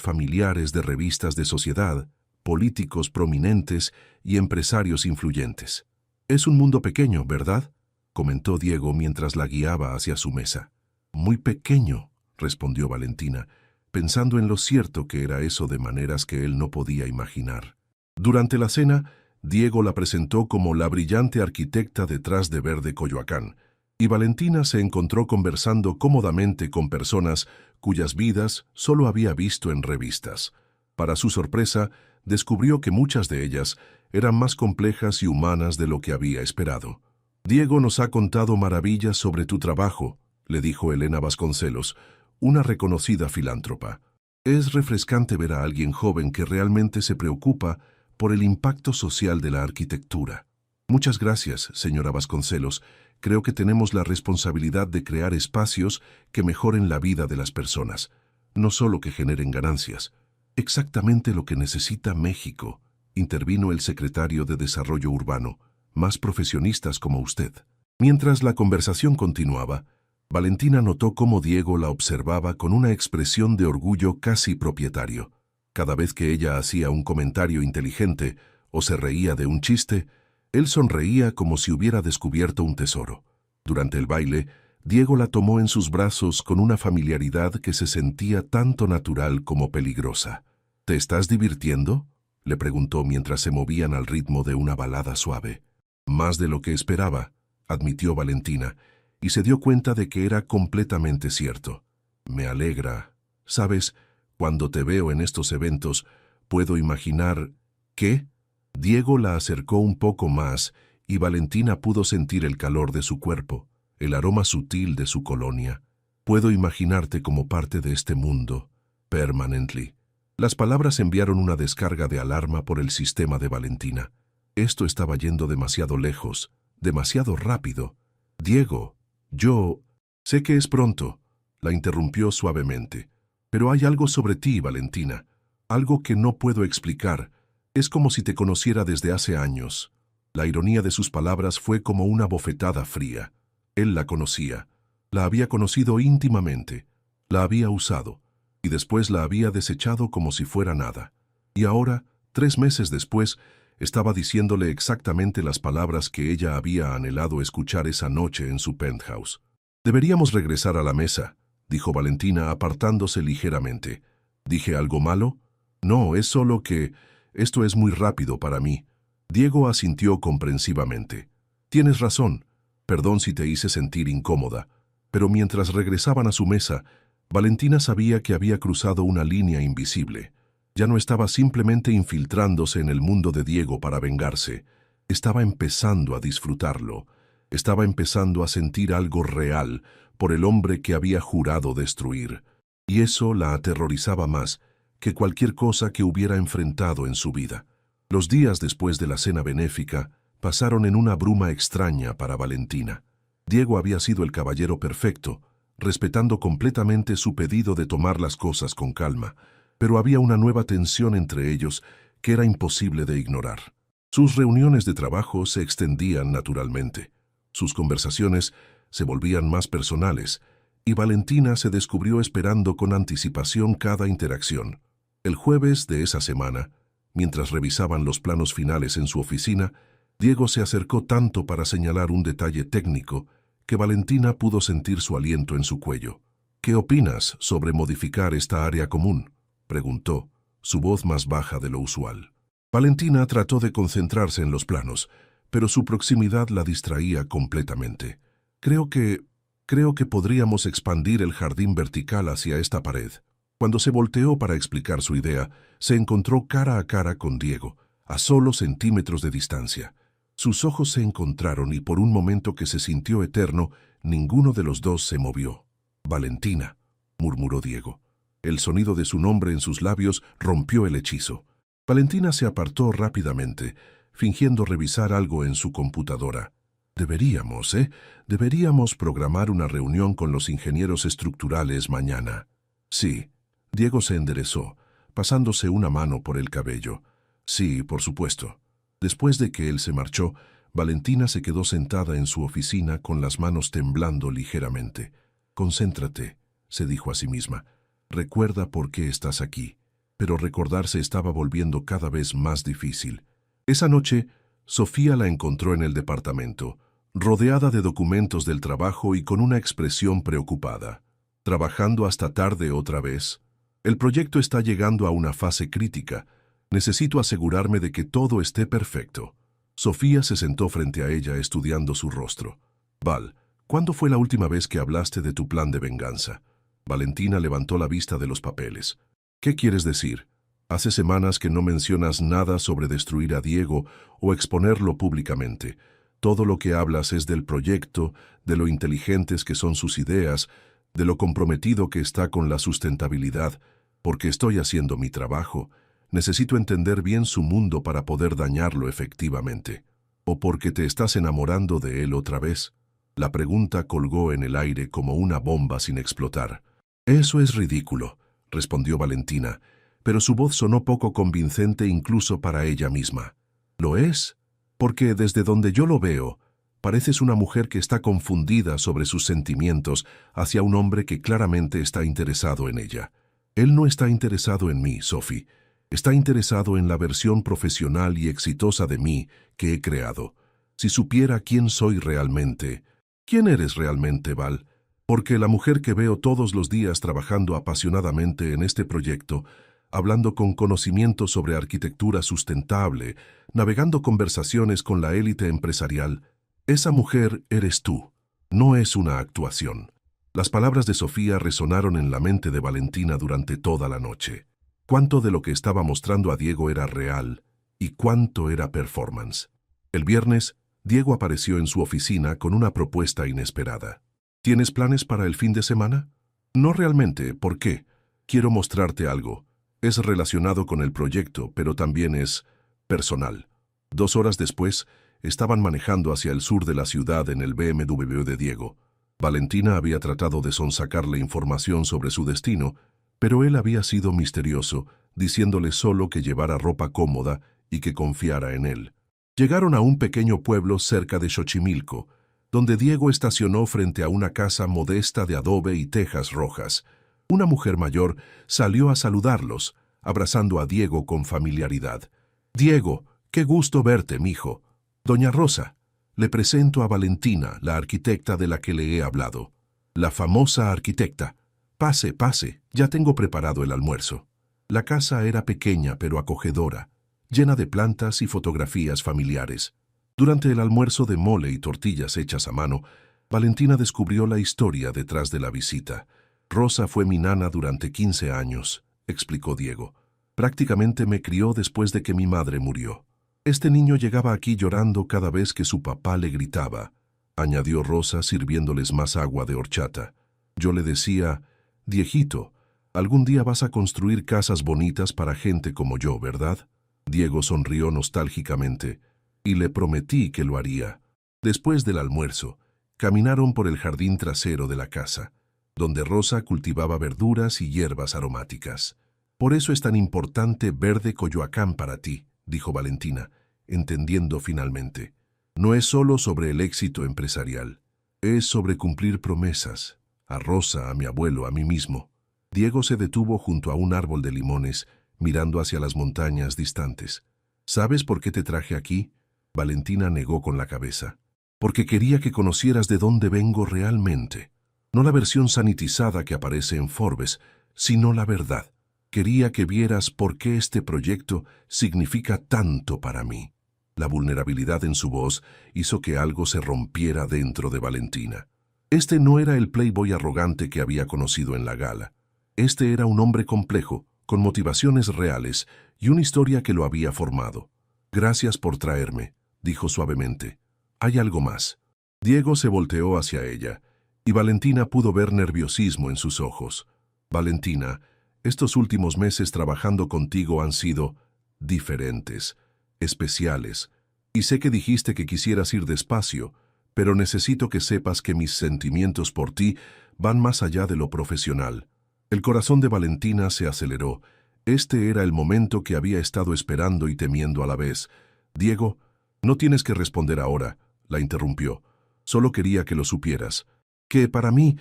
familiares de revistas de sociedad, políticos prominentes y empresarios influyentes. «Es un mundo pequeño, ¿verdad?», comentó Diego mientras la guiaba hacia su mesa. «Muy pequeño», respondió Valentina, pensando en lo cierto que era eso de maneras que él no podía imaginar. Durante la cena, Diego la presentó como la brillante arquitecta detrás de Verde Coyoacán, y Valentina se encontró conversando cómodamente con personas cuyas vidas solo había visto en revistas. Para su sorpresa, descubrió que muchas de ellas eran más complejas y humanas de lo que había esperado. «Diego nos ha contado maravillas sobre tu trabajo», le dijo Elena Vasconcelos, una reconocida filántropa. «Es refrescante ver a alguien joven que realmente se preocupa por el impacto social de la arquitectura». «Muchas gracias, señora Vasconcelos. Creo que tenemos la responsabilidad de crear espacios que mejoren la vida de las personas, no solo que generen ganancias». «Exactamente lo que necesita México», intervino el secretario de Desarrollo Urbano, «más profesionistas como usted». Mientras la conversación continuaba, Valentina notó cómo Diego la observaba con una expresión de orgullo casi propietario. Cada vez que ella hacía un comentario inteligente o se reía de un chiste, él sonreía como si hubiera descubierto un tesoro. Durante el baile, Diego la tomó en sus brazos con una familiaridad que se sentía tanto natural como peligrosa. «¿Te estás divirtiendo?», le preguntó mientras se movían al ritmo de una balada suave. «Más de lo que esperaba», admitió Valentina, y se dio cuenta de que era completamente cierto. «Me alegra. Sabes, cuando te veo en estos eventos, puedo imaginar...» «¿Qué?». Diego la acercó un poco más y Valentina pudo sentir el calor de su cuerpo, el aroma sutil de su colonia. «Puedo imaginarte como parte de este mundo, permanently». Las palabras enviaron una descarga de alarma por el sistema de Valentina. Esto estaba yendo demasiado lejos, demasiado rápido. «Diego, yo... sé que es pronto», la interrumpió suavemente. Pero hay algo sobre ti, Valentina, algo que no puedo explicar. Es como si te conociera desde hace años. La ironía de sus palabras fue como una bofetada fría. Él la conocía. La había conocido íntimamente. La había usado. Y después la había desechado como si fuera nada. Y ahora, 3 meses después, estaba diciéndole exactamente las palabras que ella había anhelado escuchar esa noche en su penthouse. «Deberíamos regresar a la mesa», dijo Valentina apartándose ligeramente. «¿Dije algo malo? No, es solo que esto es muy rápido para mí». Diego asintió comprensivamente. «Tienes razón. Perdón si te hice sentir incómoda». Pero mientras regresaban a su mesa, Valentina sabía que había cruzado una línea invisible. Ya no estaba simplemente infiltrándose en el mundo de Diego para vengarse. Estaba empezando a disfrutarlo. Estaba empezando a sentir algo real por el hombre que había jurado destruir. Y eso la aterrorizaba más que cualquier cosa que hubiera enfrentado en su vida. Los días después de la cena benéfica pasaron en una bruma extraña para Valentina. Diego había sido el caballero perfecto, respetando completamente su pedido de tomar las cosas con calma, pero había una nueva tensión entre ellos que era imposible de ignorar. Sus reuniones de trabajo se extendían naturalmente. Sus conversaciones se volvían más personales, y Valentina se descubrió esperando con anticipación cada interacción. El jueves de esa semana, mientras revisaban los planos finales en su oficina, Diego se acercó tanto para señalar un detalle técnico que Valentina pudo sentir su aliento en su cuello. «¿Qué opinas sobre modificar esta área común?», preguntó, su voz más baja de lo usual. Valentina trató de concentrarse en los planos, pero su proximidad la distraía completamente. Creo que podríamos expandir el jardín vertical hacia esta pared». Cuando se volteó para explicar su idea, se encontró cara a cara con Diego, a solo centímetros de distancia. Sus ojos se encontraron y por un momento que se sintió eterno, ninguno de los dos se movió. «Valentina», murmuró Diego. El sonido de su nombre en sus labios rompió el hechizo. Valentina se apartó rápidamente, fingiendo revisar algo en su computadora. Deberíamos programar una reunión con los ingenieros estructurales mañana». «Sí». Diego se enderezó, pasándose una mano por el cabello. «Sí, por supuesto». Después de que él se marchó, Valentina se quedó sentada en su oficina con las manos temblando ligeramente. «Concéntrate», se dijo a sí misma. «Recuerda por qué estás aquí». Pero recordarse estaba volviendo cada vez más difícil. Esa noche, Sofía la encontró en el departamento, rodeada de documentos del trabajo y con una expresión preocupada. «¿Trabajando hasta tarde otra vez? El proyecto está llegando a una fase crítica. Necesito asegurarme de que todo esté perfecto». Sofía se sentó frente a ella estudiando su rostro. «Val, ¿cuándo fue la última vez que hablaste de tu plan de venganza?». Valentina levantó la vista de los papeles. «¿Qué quieres decir? Hace semanas que no mencionas nada sobre destruir a Diego o exponerlo públicamente. Todo lo que hablas es del proyecto, de lo inteligentes que son sus ideas, de lo comprometido que está con la sustentabilidad. Porque estoy haciendo mi trabajo. Necesito entender bien su mundo para poder dañarlo efectivamente. ¿O porque te estás enamorando de él otra vez?». La pregunta colgó en el aire como una bomba sin explotar. «Eso es ridículo», respondió Valentina, pero su voz sonó poco convincente incluso para ella misma. «¿Lo es? Porque desde donde yo lo veo, pareces una mujer que está confundida sobre sus sentimientos hacia un hombre que claramente está interesado en ella». «Él no está interesado en mí, Sophie. Está interesado en la versión profesional y exitosa de mí que he creado. Si supiera quién soy realmente». «¿Quién eres realmente, Val?». «Porque la mujer que veo todos los días trabajando apasionadamente en este proyecto, hablando con conocimiento sobre arquitectura sustentable, navegando conversaciones con la élite empresarial, esa mujer eres tú. No es una actuación». Las palabras de Sofía resonaron en la mente de Valentina durante toda la noche. Cuánto de lo que estaba mostrando a Diego era real y cuánto era performance. El viernes, Diego apareció en su oficina con una propuesta inesperada. «¿Tienes planes para el fin de semana?». «No realmente. ¿Por qué?». «Quiero mostrarte algo. Es relacionado con el proyecto, pero también es personal». 2 horas después, estaban manejando hacia el sur de la ciudad en el BMW de Diego. Valentina había tratado de sonsacarle información sobre su destino, Pero él había sido misterioso, diciéndole solo que llevara ropa cómoda y que confiara en él. Llegaron a un pequeño pueblo cerca de Xochimilco, donde Diego estacionó frente a una casa modesta de adobe y tejas rojas. Una mujer mayor salió a saludarlos, abrazando a Diego con familiaridad. «Diego, qué gusto verte, mijo. Doña Rosa, le presento a Valentina, la arquitecta de la que le he hablado. La famosa arquitecta. Pase, pase, ya tengo preparado el almuerzo». La casa era pequeña pero acogedora, llena de plantas y fotografías familiares. Durante el almuerzo de mole y tortillas hechas a mano, Valentina descubrió la historia detrás de la visita. «Rosa fue mi nana durante 15 años», explicó Diego. «Prácticamente me crió después de que mi madre murió. Este niño llegaba aquí llorando cada vez que su papá le gritaba», añadió Rosa sirviéndoles más agua de horchata. «Yo le decía, Diejito, algún día vas a construir casas bonitas para gente como yo, ¿verdad?». Diego sonrió nostálgicamente y le prometí que lo haría. Después del almuerzo, caminaron por el jardín trasero de la casa, donde Rosa cultivaba verduras y hierbas aromáticas. «Por eso es tan importante Verde Coyoacán para ti», dijo Valentina, entendiendo finalmente. «No es solo sobre el éxito empresarial, es sobre cumplir promesas, a Rosa, a mi abuelo, a mí mismo». Diego se detuvo junto a un árbol de limones, mirando hacia las montañas distantes. «¿Sabes por qué te traje aquí?». Valentina negó con la cabeza. «Porque quería que conocieras de dónde vengo realmente. No la versión sanitizada que aparece en Forbes, sino la verdad. Quería que vieras por qué este proyecto significa tanto para mí». La vulnerabilidad en su voz hizo que algo se rompiera dentro de Valentina. Este no era el playboy arrogante que había conocido en la gala. Este era un hombre complejo, con motivaciones reales y una historia que lo había formado. «Gracias por traerme», dijo suavemente. «Hay algo más». Diego se volteó hacia ella, y Valentina pudo ver nerviosismo en sus ojos. «Valentina, estos últimos meses trabajando contigo han sido diferentes, especiales, y sé que dijiste que quisieras ir despacio, pero necesito que sepas que mis sentimientos por ti van más allá de lo profesional». El corazón de Valentina se aceleró. Este era el momento que había estado esperando y temiendo a la vez. «Diego, no tienes que responder ahora», la interrumpió. «Solo quería que lo supieras. Que para mí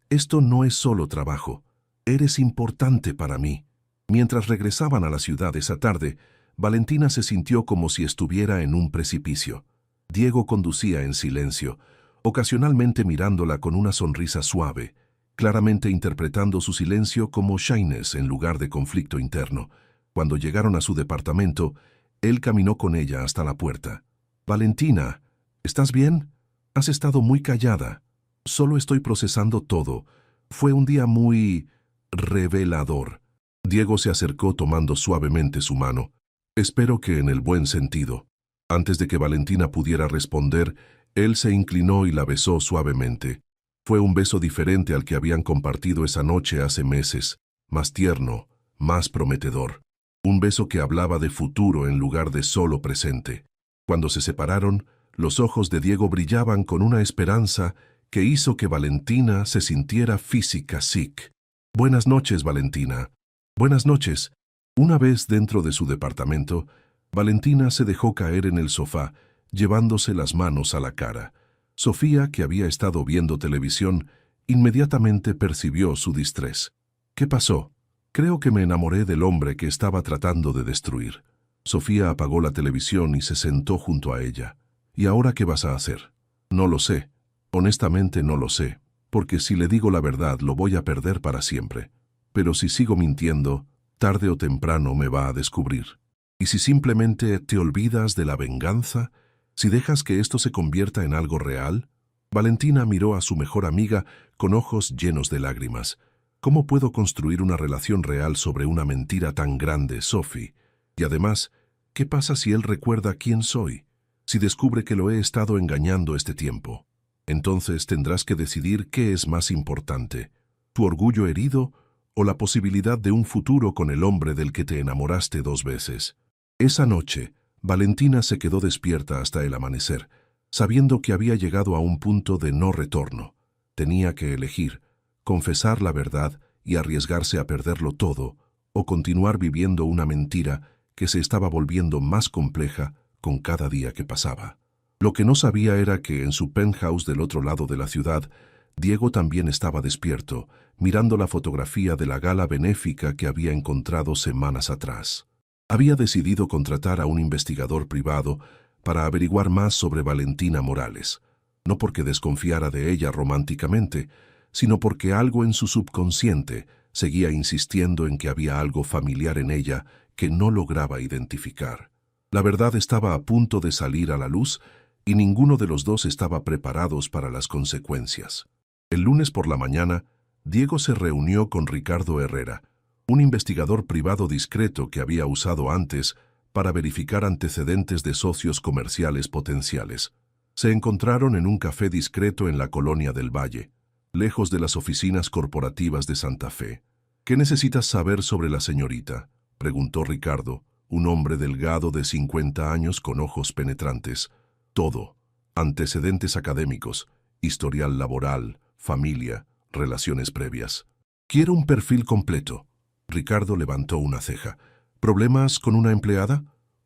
esto no es solo trabajo. Eres importante para mí». Mientras regresaban a la ciudad esa tarde, Valentina se sintió como si estuviera en un precipicio. Diego conducía en silencio, ocasionalmente mirándola con una sonrisa suave, claramente interpretando su silencio como shyness en lugar de conflicto interno. Cuando llegaron a su departamento, él caminó con ella hasta la puerta. «Valentina, ¿estás bien? Has estado muy callada». «Solo estoy procesando todo. Fue un día muy revelador». Diego se acercó tomando suavemente su mano. «Espero que en el buen sentido». Antes de que Valentina pudiera responder, él se inclinó y la besó suavemente. Fue un beso diferente al que habían compartido esa noche hace meses, más tierno, más prometedor. Un beso que hablaba de futuro en lugar de solo presente. Cuando se separaron, los ojos de Diego brillaban con una esperanza que hizo que Valentina se sintiera física sick. «Buenas noches, Valentina». «Buenas noches». Una vez dentro de su departamento, Valentina se dejó caer en el sofá, llevándose las manos a la cara. Sofía, que había estado viendo televisión, inmediatamente percibió su distrés. «¿Qué pasó?». «Creo que me enamoré del hombre que estaba tratando de destruir». Sofía apagó la televisión y se sentó junto a ella. «¿Y ahora qué vas a hacer?». «No lo sé. Honestamente no lo sé, porque si le digo la verdad lo voy a perder para siempre. Pero si sigo mintiendo, tarde o temprano me va a descubrir. Y si simplemente te olvidas de la venganza, si dejas que esto se convierta en algo real». Valentina miró a su mejor amiga con ojos llenos de lágrimas. «¿Cómo puedo construir una relación real sobre una mentira tan grande, Sophie? Y además, ¿qué pasa si él recuerda quién soy? Si descubre que lo he estado engañando este tiempo. Entonces tendrás que decidir qué es más importante, tu orgullo herido o la posibilidad de un futuro con el hombre del que te enamoraste 2 veces». Esa noche, Valentina se quedó despierta hasta el amanecer, sabiendo que había llegado a un punto de no retorno. Tenía que elegir, confesar la verdad y arriesgarse a perderlo todo, o continuar viviendo una mentira que se estaba volviendo más compleja con cada día que pasaba. Lo que no sabía era que en su penthouse del otro lado de la ciudad, Diego también estaba despierto, mirando la fotografía de la gala benéfica que había encontrado semanas atrás. Había decidido contratar a un investigador privado para averiguar más sobre Valentina Morales, no porque desconfiara de ella románticamente, sino porque algo en su subconsciente seguía insistiendo en que había algo familiar en ella que no lograba identificar. La verdad estaba a punto de salir a la luz y ninguno de los dos estaba preparados para las consecuencias. El lunes por la mañana, Diego se reunió con Ricardo Herrera, un investigador privado discreto que había usado antes para verificar antecedentes de socios comerciales potenciales. Se encontraron en un café discreto en la colonia del Valle, lejos de las oficinas corporativas de Santa Fe. «¿Qué necesitas saber sobre la señorita?», preguntó Ricardo, un hombre delgado de 50 años con ojos penetrantes. «Todo. Antecedentes académicos, historial laboral, familia, relaciones previas. Quiero un perfil completo». Ricardo levantó una ceja. «¿Problemas con una empleada?».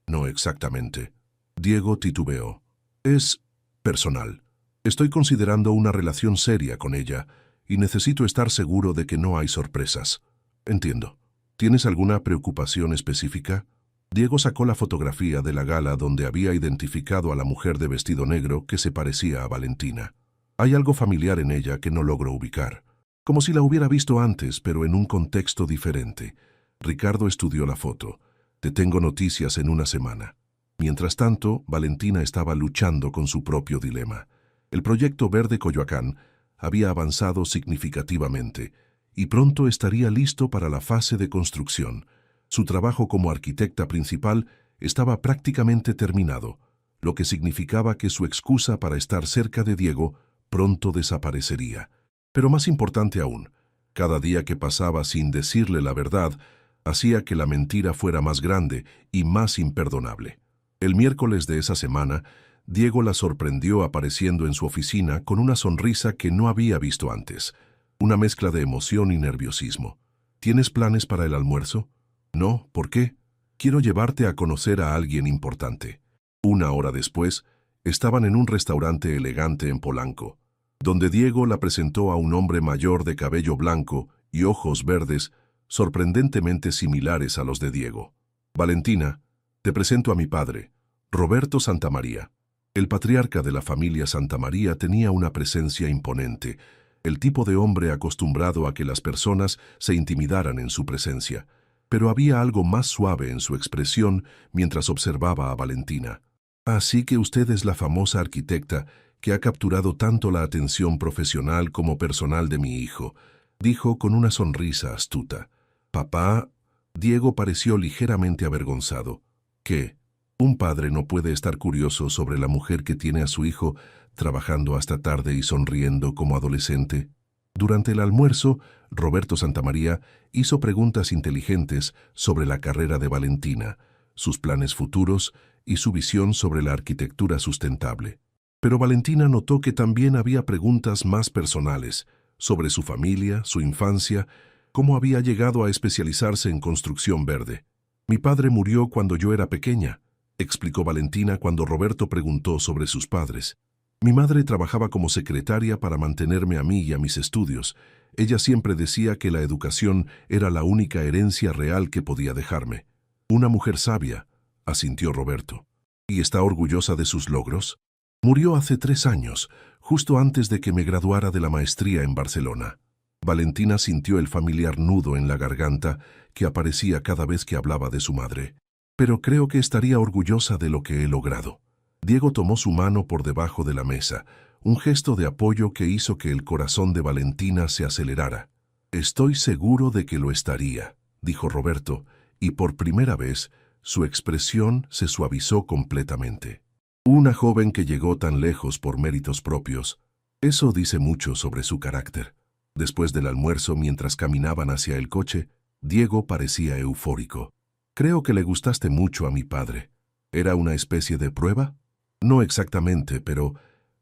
«No exactamente». Diego titubeó. «Es personal. Estoy considerando una relación seria con ella y necesito estar seguro de que no hay sorpresas». «Entiendo. ¿Tienes alguna preocupación específica?». Diego sacó la fotografía de la gala donde había identificado a la mujer de vestido negro que se parecía a Valentina. «Hay algo familiar en ella que no logro ubicar. Como si la hubiera visto antes, pero en un contexto diferente». Ricardo estudió la foto. «Te tengo noticias en una semana». Mientras tanto, Valentina estaba luchando con su propio dilema. El proyecto Verde Coyoacán había avanzado significativamente y pronto estaría listo para la fase de construcción. Su trabajo como arquitecta principal estaba prácticamente terminado, lo que significaba que su excusa para estar cerca de Diego pronto desaparecería. Pero más importante aún, cada día que pasaba sin decirle la verdad hacía que la mentira fuera más grande y más imperdonable. El miércoles de esa semana, Diego la sorprendió apareciendo en su oficina con una sonrisa que no había visto antes, una mezcla de emoción y nerviosismo. «¿Tienes planes para el almuerzo?». «No, ¿por qué?». «Quiero llevarte a conocer a alguien importante». Una hora después, estaban en un restaurante elegante en Polanco, donde Diego la presentó a un hombre mayor de cabello blanco y ojos verdes, sorprendentemente similares a los de Diego. «Valentina, te presento a mi padre, Roberto Santamaría». El patriarca de la familia Santamaría tenía una presencia imponente, el tipo de hombre acostumbrado a que las personas se intimidaran en su presencia. Pero había algo más suave en su expresión mientras observaba a Valentina. «Así que usted es la famosa arquitecta que ha capturado tanto la atención profesional como personal de mi hijo», dijo con una sonrisa astuta. «Papá». Diego pareció ligeramente avergonzado. «¿Qué? Un padre no puede estar curioso sobre la mujer que tiene a su hijo trabajando hasta tarde y sonriendo como adolescente». Durante el almuerzo, Roberto Santamaría hizo preguntas inteligentes sobre la carrera de Valentina, sus planes futuros y su visión sobre la arquitectura sustentable. Pero Valentina notó que también había preguntas más personales, sobre su familia, su infancia, cómo había llegado a especializarse en construcción verde. «Mi padre murió cuando yo era pequeña», explicó Valentina cuando Roberto preguntó sobre sus padres. «Mi madre trabajaba como secretaria para mantenerme a mí y a mis estudios. Ella siempre decía que la educación era la única herencia real que podía dejarme». «Una mujer sabia», asintió Roberto. «¿Y está orgullosa de sus logros?». «Murió hace 3 años, justo antes de que me graduara de la maestría en Barcelona». Valentina sintió el familiar nudo en la garganta que aparecía cada vez que hablaba de su madre. «Pero creo que estaría orgullosa de lo que he logrado». Diego tomó su mano por debajo de la mesa, un gesto de apoyo que hizo que el corazón de Valentina se acelerara. «Estoy seguro de que lo estaría», dijo Roberto, y por primera vez su expresión se suavizó completamente. Una joven que llegó tan lejos por méritos propios. Eso dice mucho sobre su carácter. Después del almuerzo, mientras caminaban hacia el coche, Diego parecía eufórico. «Creo que le gustaste mucho a mi padre. ¿Era una especie de prueba?». «No exactamente, pero…».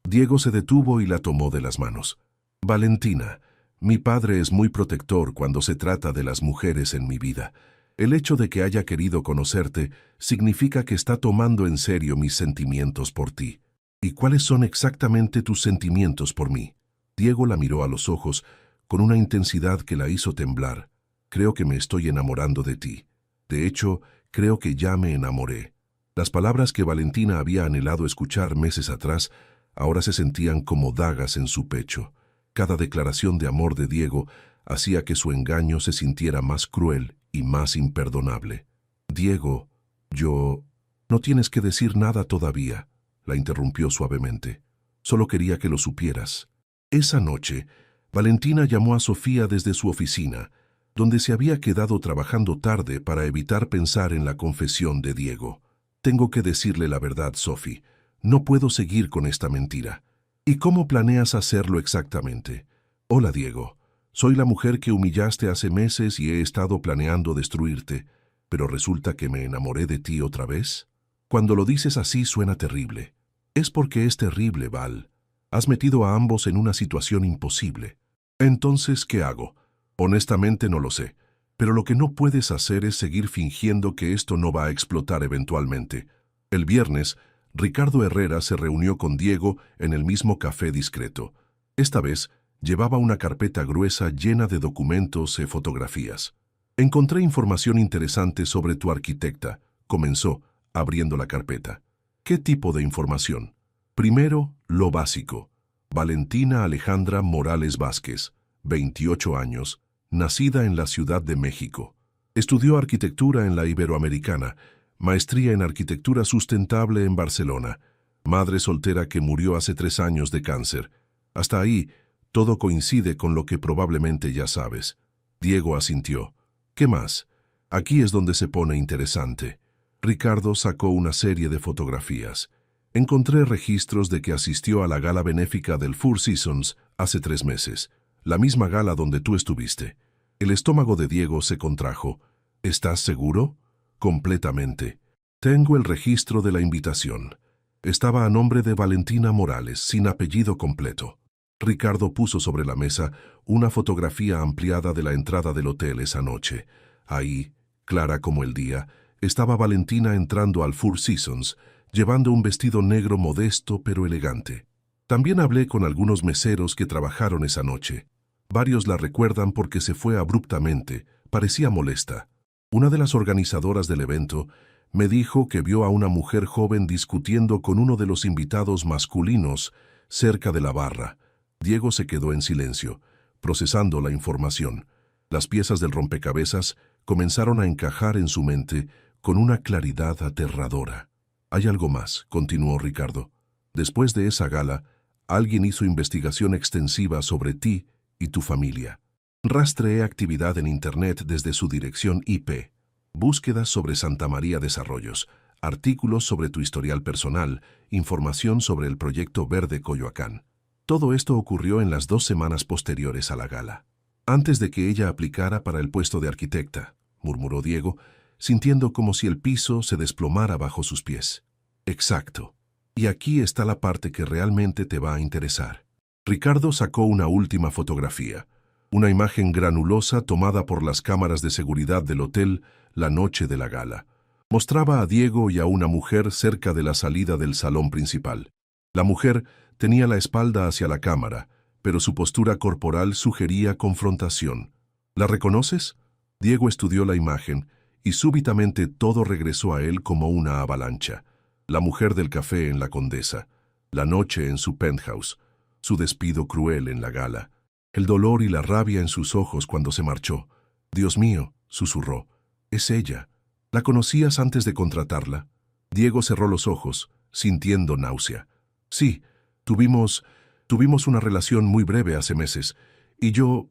Diego se detuvo y la tomó de las manos. «Valentina, Mi padre es muy protector cuando se trata de las mujeres en mi vida. El hecho de que haya querido conocerte significa que está tomando en serio mis sentimientos por ti. ¿Y cuáles son exactamente tus sentimientos por mí? Diego la miró a los ojos con una intensidad que la hizo temblar. Creo que me estoy enamorando de ti. De hecho, creo que ya me enamoré. Las palabras que Valentina había anhelado escuchar meses atrás ahora se sentían como dagas en su pecho. Cada declaración de amor de Diego hacía que su engaño se sintiera más cruel y más imperdonable. Diego, No tienes que decir nada todavía, la interrumpió suavemente. Solo quería que lo supieras. Esa noche, Valentina llamó a Sofía desde su oficina, donde se había quedado trabajando tarde para evitar pensar en la confesión de Diego. Tengo que decirle la verdad, Sophie. No puedo seguir con esta mentira. ¿Y cómo planeas hacerlo exactamente? Hola, Diego. Soy la mujer que humillaste hace meses y he estado planeando destruirte, pero resulta que me enamoré de ti otra vez. Cuando lo dices así suena terrible. Es porque es terrible, Val. Has metido a ambos en una situación imposible. Entonces, ¿qué hago? Honestamente no lo sé, pero lo que no puedes hacer es seguir fingiendo que esto no va a explotar eventualmente. El viernes, Ricardo Herrera se reunió con Diego en el mismo café discreto. Esta vez, llevaba una carpeta gruesa llena de documentos y fotografías. Encontré información interesante sobre tu arquitecta, comenzó, abriendo la carpeta. ¿Qué tipo de información? Primero, lo básico. Valentina Alejandra Morales Vázquez, 28 años, nacida en la Ciudad de México. Estudió arquitectura en la Iberoamericana, maestría en arquitectura sustentable en Barcelona, madre soltera que murió hace 3 años de cáncer. Hasta ahí, todo coincide con lo que probablemente ya sabes. Diego asintió. ¿Qué más? Aquí es donde se pone interesante. Ricardo sacó una serie de fotografías. Encontré registros de que asistió a la gala benéfica del Four Seasons hace 3 meses, la misma gala donde tú estuviste. El estómago de Diego se contrajo. ¿Estás seguro? Completamente. Tengo el registro de la invitación. Estaba a nombre de Valentina Morales, sin apellido completo. Ricardo puso sobre la mesa una fotografía ampliada de la entrada del hotel esa noche. Ahí, clara como el día, estaba Valentina entrando al Four Seasons, llevando un vestido negro modesto pero elegante. También hablé con algunos meseros que trabajaron esa noche. Varios la recuerdan porque se fue abruptamente, parecía molesta. Una de las organizadoras del evento me dijo que vio a una mujer joven discutiendo con uno de los invitados masculinos cerca de la barra. Diego se quedó en silencio, procesando la información. Las piezas del rompecabezas comenzaron a encajar en su mente con una claridad aterradora. Hay algo más, continuó Ricardo. Después de esa gala, alguien hizo investigación extensiva sobre ti y tu familia. Rastreé actividad en Internet desde su dirección IP, búsquedas sobre Santa María Desarrollos, artículos sobre tu historial personal, información sobre el proyecto Verde Coyoacán. Todo esto ocurrió en las 2 semanas posteriores a la gala. Antes de que ella aplicara para el puesto de arquitecta, murmuró Diego, sintiendo como si el piso se desplomara bajo sus pies. Exacto. Y aquí está la parte que realmente te va a interesar. Ricardo sacó una última fotografía, una imagen granulosa tomada por las cámaras de seguridad del hotel la noche de la gala. Mostraba a Diego y a una mujer cerca de la salida del salón principal. La mujer tenía la espalda hacia la cámara, pero su postura corporal sugería confrontación. ¿La reconoces? Diego estudió la imagen y súbitamente todo regresó a él como una avalancha. La mujer del café en la Condesa, la noche en su penthouse, su despido cruel en la gala, el dolor y la rabia en sus ojos cuando se marchó. Dios mío, susurró, es ella. ¿La conocías antes de contratarla? Diego cerró los ojos, sintiendo náusea. Sí, tuvimos una relación muy breve hace meses, y yo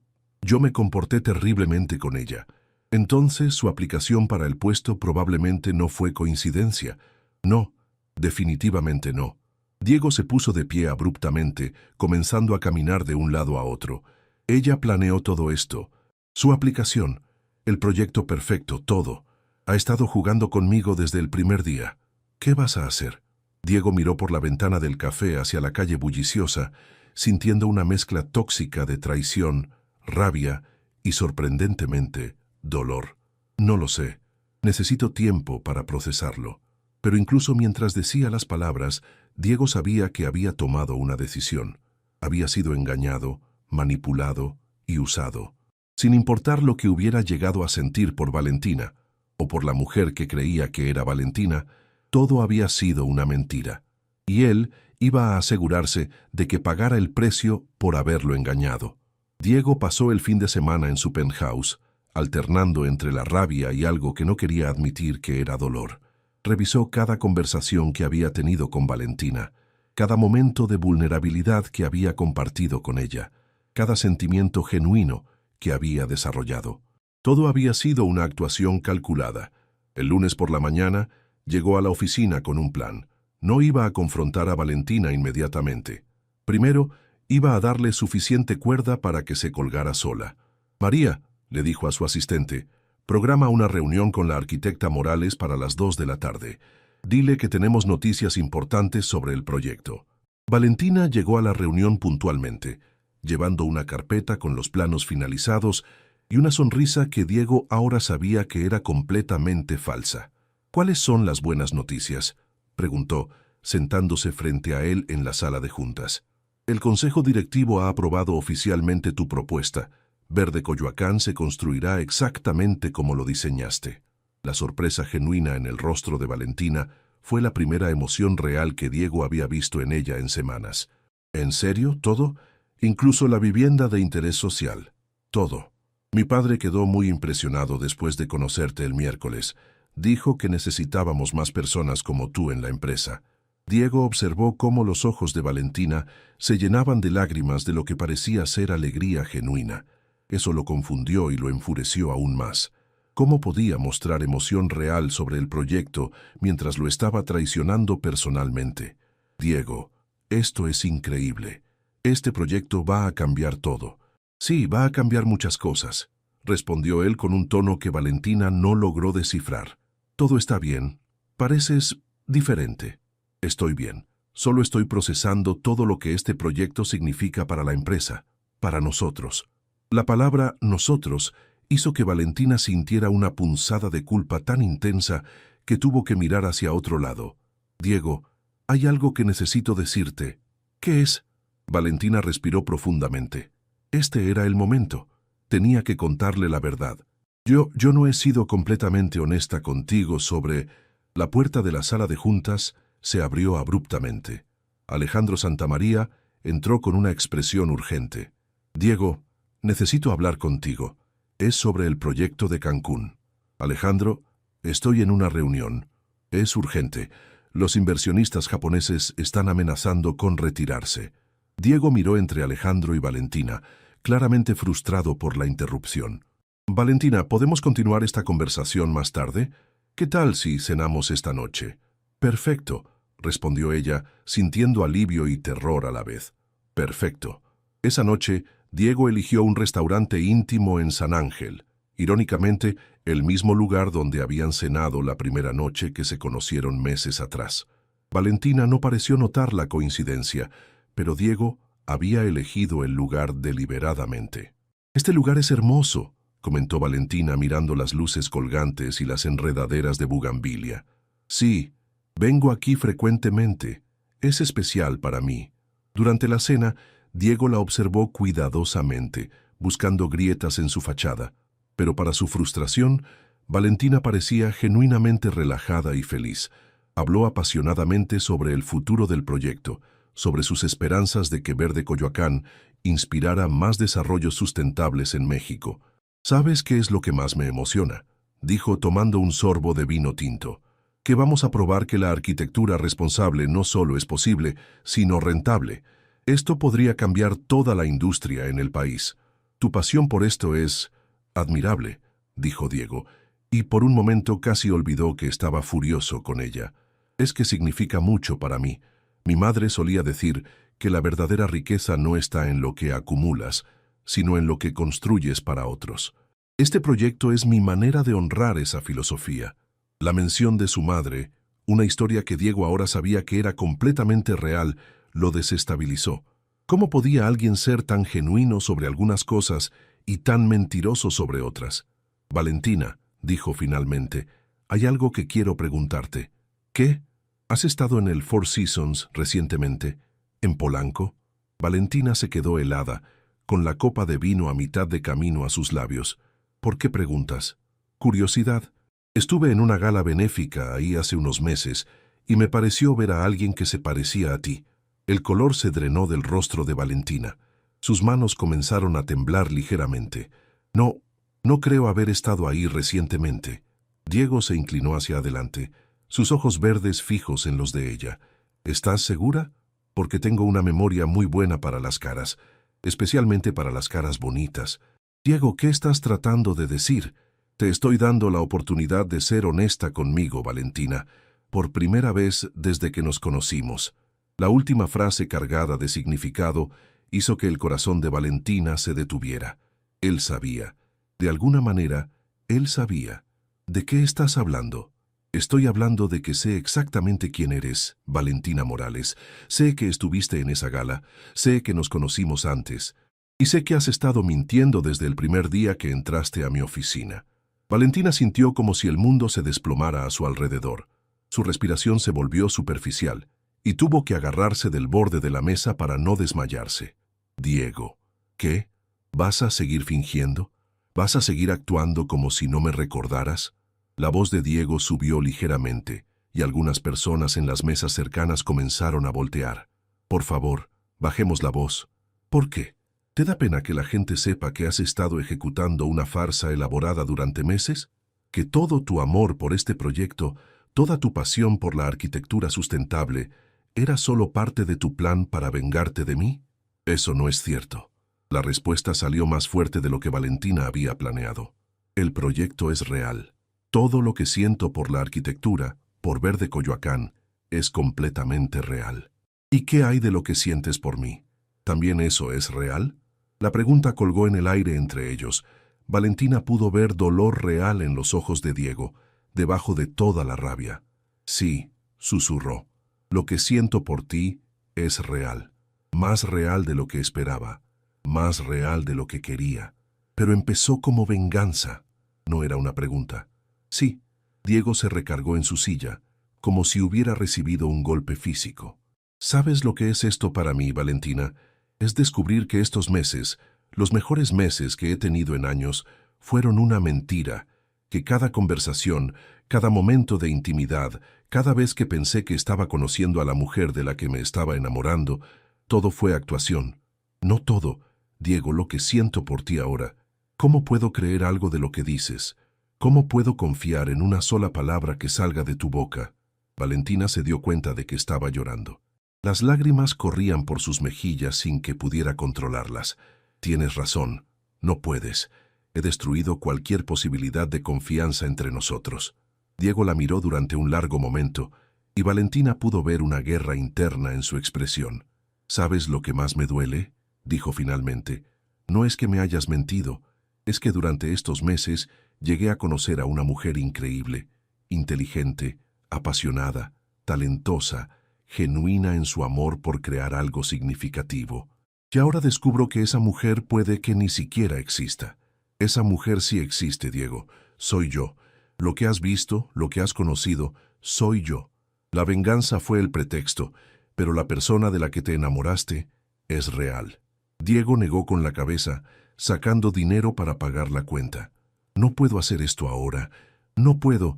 me comporté terriblemente con ella. Entonces su aplicación para el puesto probablemente no fue coincidencia. No, definitivamente no. Diego se puso de pie abruptamente, comenzando a caminar de un lado a otro. Ella planeó todo esto. Su aplicación, el proyecto perfecto, todo. Ha estado jugando conmigo desde el primer día. ¿Qué vas a hacer? Diego miró por la ventana del café hacia la calle bulliciosa, sintiendo una mezcla tóxica de traición, rabia y, sorprendentemente, dolor. No lo sé. Necesito tiempo para procesarlo. Pero incluso mientras decía las palabras, Diego sabía que había tomado una decisión. Había sido engañado, manipulado y usado. Sin importar lo que hubiera llegado a sentir por Valentina, o por la mujer que creía que era Valentina, todo había sido una mentira. Y él iba a asegurarse de que pagara el precio por haberlo engañado. Diego pasó el fin de semana en su penthouse, alternando entre la rabia y algo que no quería admitir que era dolor. Revisó cada conversación que había tenido con Valentina, cada momento de vulnerabilidad que había compartido con ella, cada sentimiento genuino que había desarrollado. Todo había sido una actuación calculada. El lunes por la mañana llegó a la oficina con un plan. No iba a confrontar a Valentina inmediatamente. Primero, iba a darle suficiente cuerda para que se colgara sola. «María», le dijo a su asistente, «programa una reunión con la arquitecta Morales para las 2 de la tarde. Dile que tenemos noticias importantes sobre el proyecto». Valentina llegó a la reunión puntualmente, llevando una carpeta con los planos finalizados y una sonrisa que Diego ahora sabía que era completamente falsa. «¿Cuáles son las buenas noticias?», preguntó, sentándose frente a él en la sala de juntas. «El Consejo Directivo ha aprobado oficialmente tu propuesta. Verde Coyoacán se construirá exactamente como lo diseñaste». La sorpresa genuina en el rostro de Valentina fue la primera emoción real que Diego había visto en ella en semanas. «¿En serio? ¿Todo? Incluso la vivienda de interés social. Todo. Mi padre quedó muy impresionado después de conocerte el miércoles. Dijo que necesitábamos más personas como tú en la empresa». Diego observó cómo los ojos de Valentina se llenaban de lágrimas de lo que parecía ser alegría genuina. Eso lo confundió y lo enfureció aún más. ¿Cómo podía mostrar emoción real sobre el proyecto mientras lo estaba traicionando personalmente? «Diego, esto es increíble. Este proyecto va a cambiar todo». «Sí, va a cambiar muchas cosas», respondió él con un tono que Valentina no logró descifrar. «Todo está bien. Pareces diferente». «Estoy bien. Solo estoy procesando todo lo que este proyecto significa para la empresa, para nosotros». La palabra «nosotros» hizo que Valentina sintiera una punzada de culpa tan intensa que tuvo que mirar hacia otro lado. «Diego, hay algo que necesito decirte». «¿Qué es?». Valentina respiró profundamente. Este era el momento. Tenía que contarle la verdad. Yo no he sido completamente honesta contigo sobre...». La puerta de la sala de juntas se abrió abruptamente. Alejandro Santamaría entró con una expresión urgente. «Diego, necesito hablar contigo. Es sobre el proyecto de Cancún». «Alejandro, estoy en una reunión. Es urgente. Los inversionistas japoneses están amenazando con retirarse». Diego miró entre Alejandro y Valentina, claramente frustrado por la interrupción. «Valentina, ¿podemos continuar esta conversación más tarde? ¿Qué tal si cenamos esta noche?» «Perfecto», respondió ella, sintiendo alivio y terror a la vez. «Perfecto». Esa noche, Diego eligió un restaurante íntimo en San Ángel, irónicamente, el mismo lugar donde habían cenado la primera noche que se conocieron meses atrás. Valentina no pareció notar la coincidencia, pero Diego había elegido el lugar deliberadamente. «Este lugar es hermoso», comentó Valentina mirando las luces colgantes y las enredaderas de bugambilia. «Sí, vengo aquí frecuentemente. Es especial para mí». Durante la cena, Diego la observó cuidadosamente, buscando grietas en su fachada. Pero para su frustración, Valentina parecía genuinamente relajada y feliz. Habló apasionadamente sobre el futuro del proyecto, sobre sus esperanzas de que Verde Coyoacán inspirara más desarrollos sustentables en México. «¿Sabes qué es lo que más me emociona?», dijo tomando un sorbo de vino tinto. «Que vamos a probar que la arquitectura responsable no solo es posible, sino rentable. Esto podría cambiar toda la industria en el país. Tu pasión por esto es admirable», dijo Diego, y por un momento casi olvidó que estaba furioso con ella. «Es que significa mucho para mí. Mi madre solía decir que la verdadera riqueza no está en lo que acumulas, sino en lo que construyes para otros. Este proyecto es mi manera de honrar esa filosofía». La mención de su madre, una historia que Diego ahora sabía que era completamente real, lo desestabilizó. ¿Cómo podía alguien ser tan genuino sobre algunas cosas y tan mentiroso sobre otras. Valentina, dijo finalmente, hay algo que quiero preguntarte. ¿Qué? ¿Has estado en el Four Seasons recientemente? ¿En Polanco? Valentina se quedó helada, con la copa de vino a mitad de camino a sus labios. ¿Por qué preguntas? Curiosidad. Estuve en una gala benéfica ahí hace unos meses y me pareció ver a alguien que se parecía a ti. El color se drenó del rostro de Valentina. Sus manos comenzaron a temblar ligeramente. No creo haber estado ahí recientemente. Diego se inclinó hacia adelante, sus ojos verdes fijos en los de ella. ¿Estás segura? Porque tengo una memoria muy buena para las caras, especialmente para las caras bonitas. Diego, ¿qué estás tratando de decir? Te estoy dando la oportunidad de ser honesta conmigo, Valentina, por primera vez desde que nos conocimos. La última frase cargada de significado hizo que el corazón de Valentina se detuviera. Él sabía. De alguna manera, él sabía. ¿De qué estás hablando? Estoy hablando de que sé exactamente quién eres, Valentina Morales. Sé que estuviste en esa gala, sé que nos conocimos antes, y sé que has estado mintiendo desde el primer día que entraste a mi oficina. Valentina sintió como si el mundo se desplomara a su alrededor. Su respiración se volvió superficial, y tuvo que agarrarse del borde de la mesa para no desmayarse. Diego, ¿qué? ¿Vas a seguir fingiendo? ¿Vas a seguir actuando como si no me recordaras? La voz de Diego subió ligeramente, y algunas personas en las mesas cercanas comenzaron a voltear. Por favor, bajemos la voz. ¿Por qué? ¿Te da pena que la gente sepa que has estado ejecutando una farsa elaborada durante meses? ¿Que todo tu amor por este proyecto, toda tu pasión por la arquitectura sustentable, era solo parte de tu plan para vengarte de mí? Eso no es cierto. La respuesta salió más fuerte de lo que Valentina había planeado. El proyecto es real. Todo lo que siento por la arquitectura, por Verde Coyoacán, es completamente real. ¿Y qué hay de lo que sientes por mí? ¿También eso es real? La pregunta colgó en el aire entre ellos. Valentina pudo ver dolor real en los ojos de Diego, debajo de toda la rabia. Sí, susurró. Lo que siento por ti es real. Más real de lo que esperaba. Más real de lo que quería. Pero empezó como venganza. No era una pregunta. Sí, Diego se recargó en su silla, como si hubiera recibido un golpe físico. ¿Sabes lo que es esto para mí, Valentina? Es descubrir que estos meses, los mejores meses que he tenido en años, fueron una mentira, que cada conversación, cada momento de intimidad, cada vez que pensé que estaba conociendo a la mujer de la que me estaba enamorando, todo fue actuación. No todo, Diego, lo que siento por ti ahora. ¿Cómo puedo creer algo de lo que dices? ¿Cómo puedo confiar en una sola palabra que salga de tu boca? Valentina se dio cuenta de que estaba llorando. Las lágrimas corrían por sus mejillas sin que pudiera controlarlas. Tienes razón, no puedes. He destruido cualquier posibilidad de confianza entre nosotros. Diego la miró durante un largo momento, y Valentina pudo ver una guerra interna en su expresión. ¿Sabes lo que más me duele?, dijo finalmente. No es que me hayas mentido, es que durante estos meses llegué a conocer a una mujer increíble, inteligente, apasionada, talentosa, genuina en su amor por crear algo significativo. Y ahora descubro que esa mujer puede que ni siquiera exista. Esa mujer sí existe, Diego. Soy yo. Lo que has visto, lo que has conocido, soy yo. La venganza fue el pretexto, pero la persona de la que te enamoraste es real. Diego negó con la cabeza, sacando dinero para pagar la cuenta. No puedo hacer esto ahora. No puedo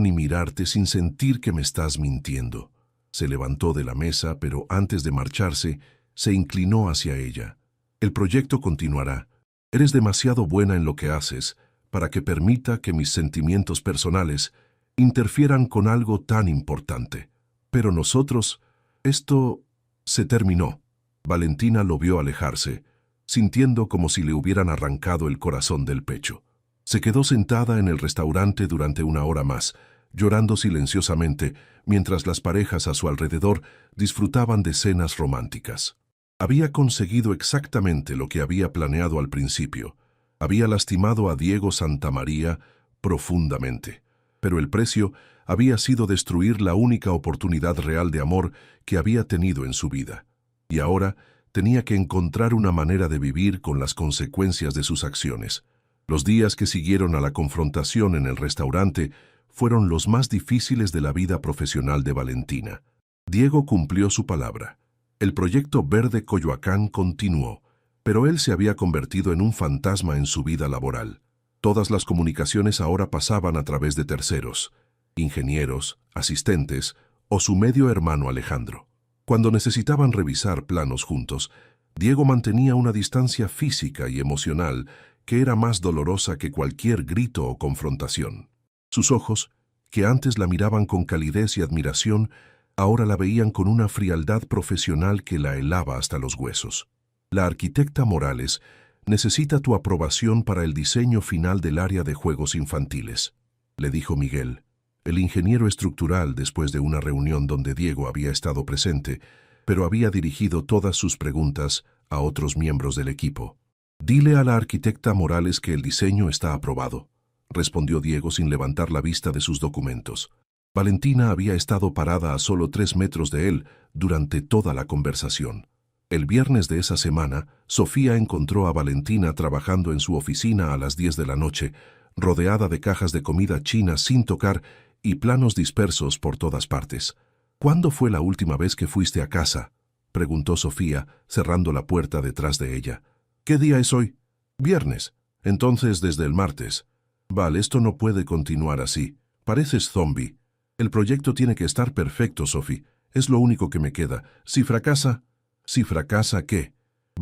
ni mirarte sin sentir que me estás mintiendo. Se levantó de la mesa, pero antes de marcharse, se inclinó hacia ella. El proyecto continuará. Eres demasiado buena en lo que haces para que permita que mis sentimientos personales interfieran con algo tan importante. Pero nosotros, esto se terminó. Valentina lo vio alejarse, sintiendo como si le hubieran arrancado el corazón del pecho. Se quedó sentada en el restaurante durante una hora más, llorando silenciosamente, mientras las parejas a su alrededor disfrutaban de cenas románticas. Había conseguido exactamente lo que había planeado al principio. Había lastimado a Diego Santamaría profundamente, pero el precio había sido destruir la única oportunidad real de amor que había tenido en su vida. Y ahora Tenía que encontrar una manera de vivir con las consecuencias de sus acciones. Los días que siguieron a la confrontación en el restaurante fueron los más difíciles de la vida profesional de Valentina. Diego cumplió su palabra. El proyecto Verde Coyoacán continuó, pero él se había convertido en un fantasma en su vida laboral. Todas las comunicaciones ahora pasaban a través de terceros, ingenieros, asistentes o su medio hermano Alejandro. Cuando necesitaban revisar planos juntos, Diego mantenía una distancia física y emocional que era más dolorosa que cualquier grito o confrontación. Sus ojos, que antes la miraban con calidez y admiración, ahora la veían con una frialdad profesional que la helaba hasta los huesos. La arquitecta Morales necesita tu aprobación para el diseño final del área de juegos infantiles, le dijo Miguel, el ingeniero estructural, después de una reunión donde Diego había estado presente, pero había dirigido todas sus preguntas a otros miembros del equipo. Dile a la arquitecta Morales que el diseño está aprobado, respondió Diego sin levantar la vista de sus documentos. Valentina había estado parada a solo 3 metros de él durante toda la conversación. El viernes de esa semana, Sofía encontró a Valentina trabajando en su oficina a las 10 de la noche, rodeada de cajas de comida china sin tocar y planos dispersos por todas partes. ¿Cuándo fue la última vez que fuiste a casa?, preguntó Sofía, cerrando la puerta detrás de ella. ¿Qué día es hoy? Viernes. Entonces desde el martes. Vale, esto no puede continuar así. Pareces zombie. El proyecto tiene que estar perfecto, Sophie. Es lo único que me queda. Si fracasa... ¿Si fracasa qué?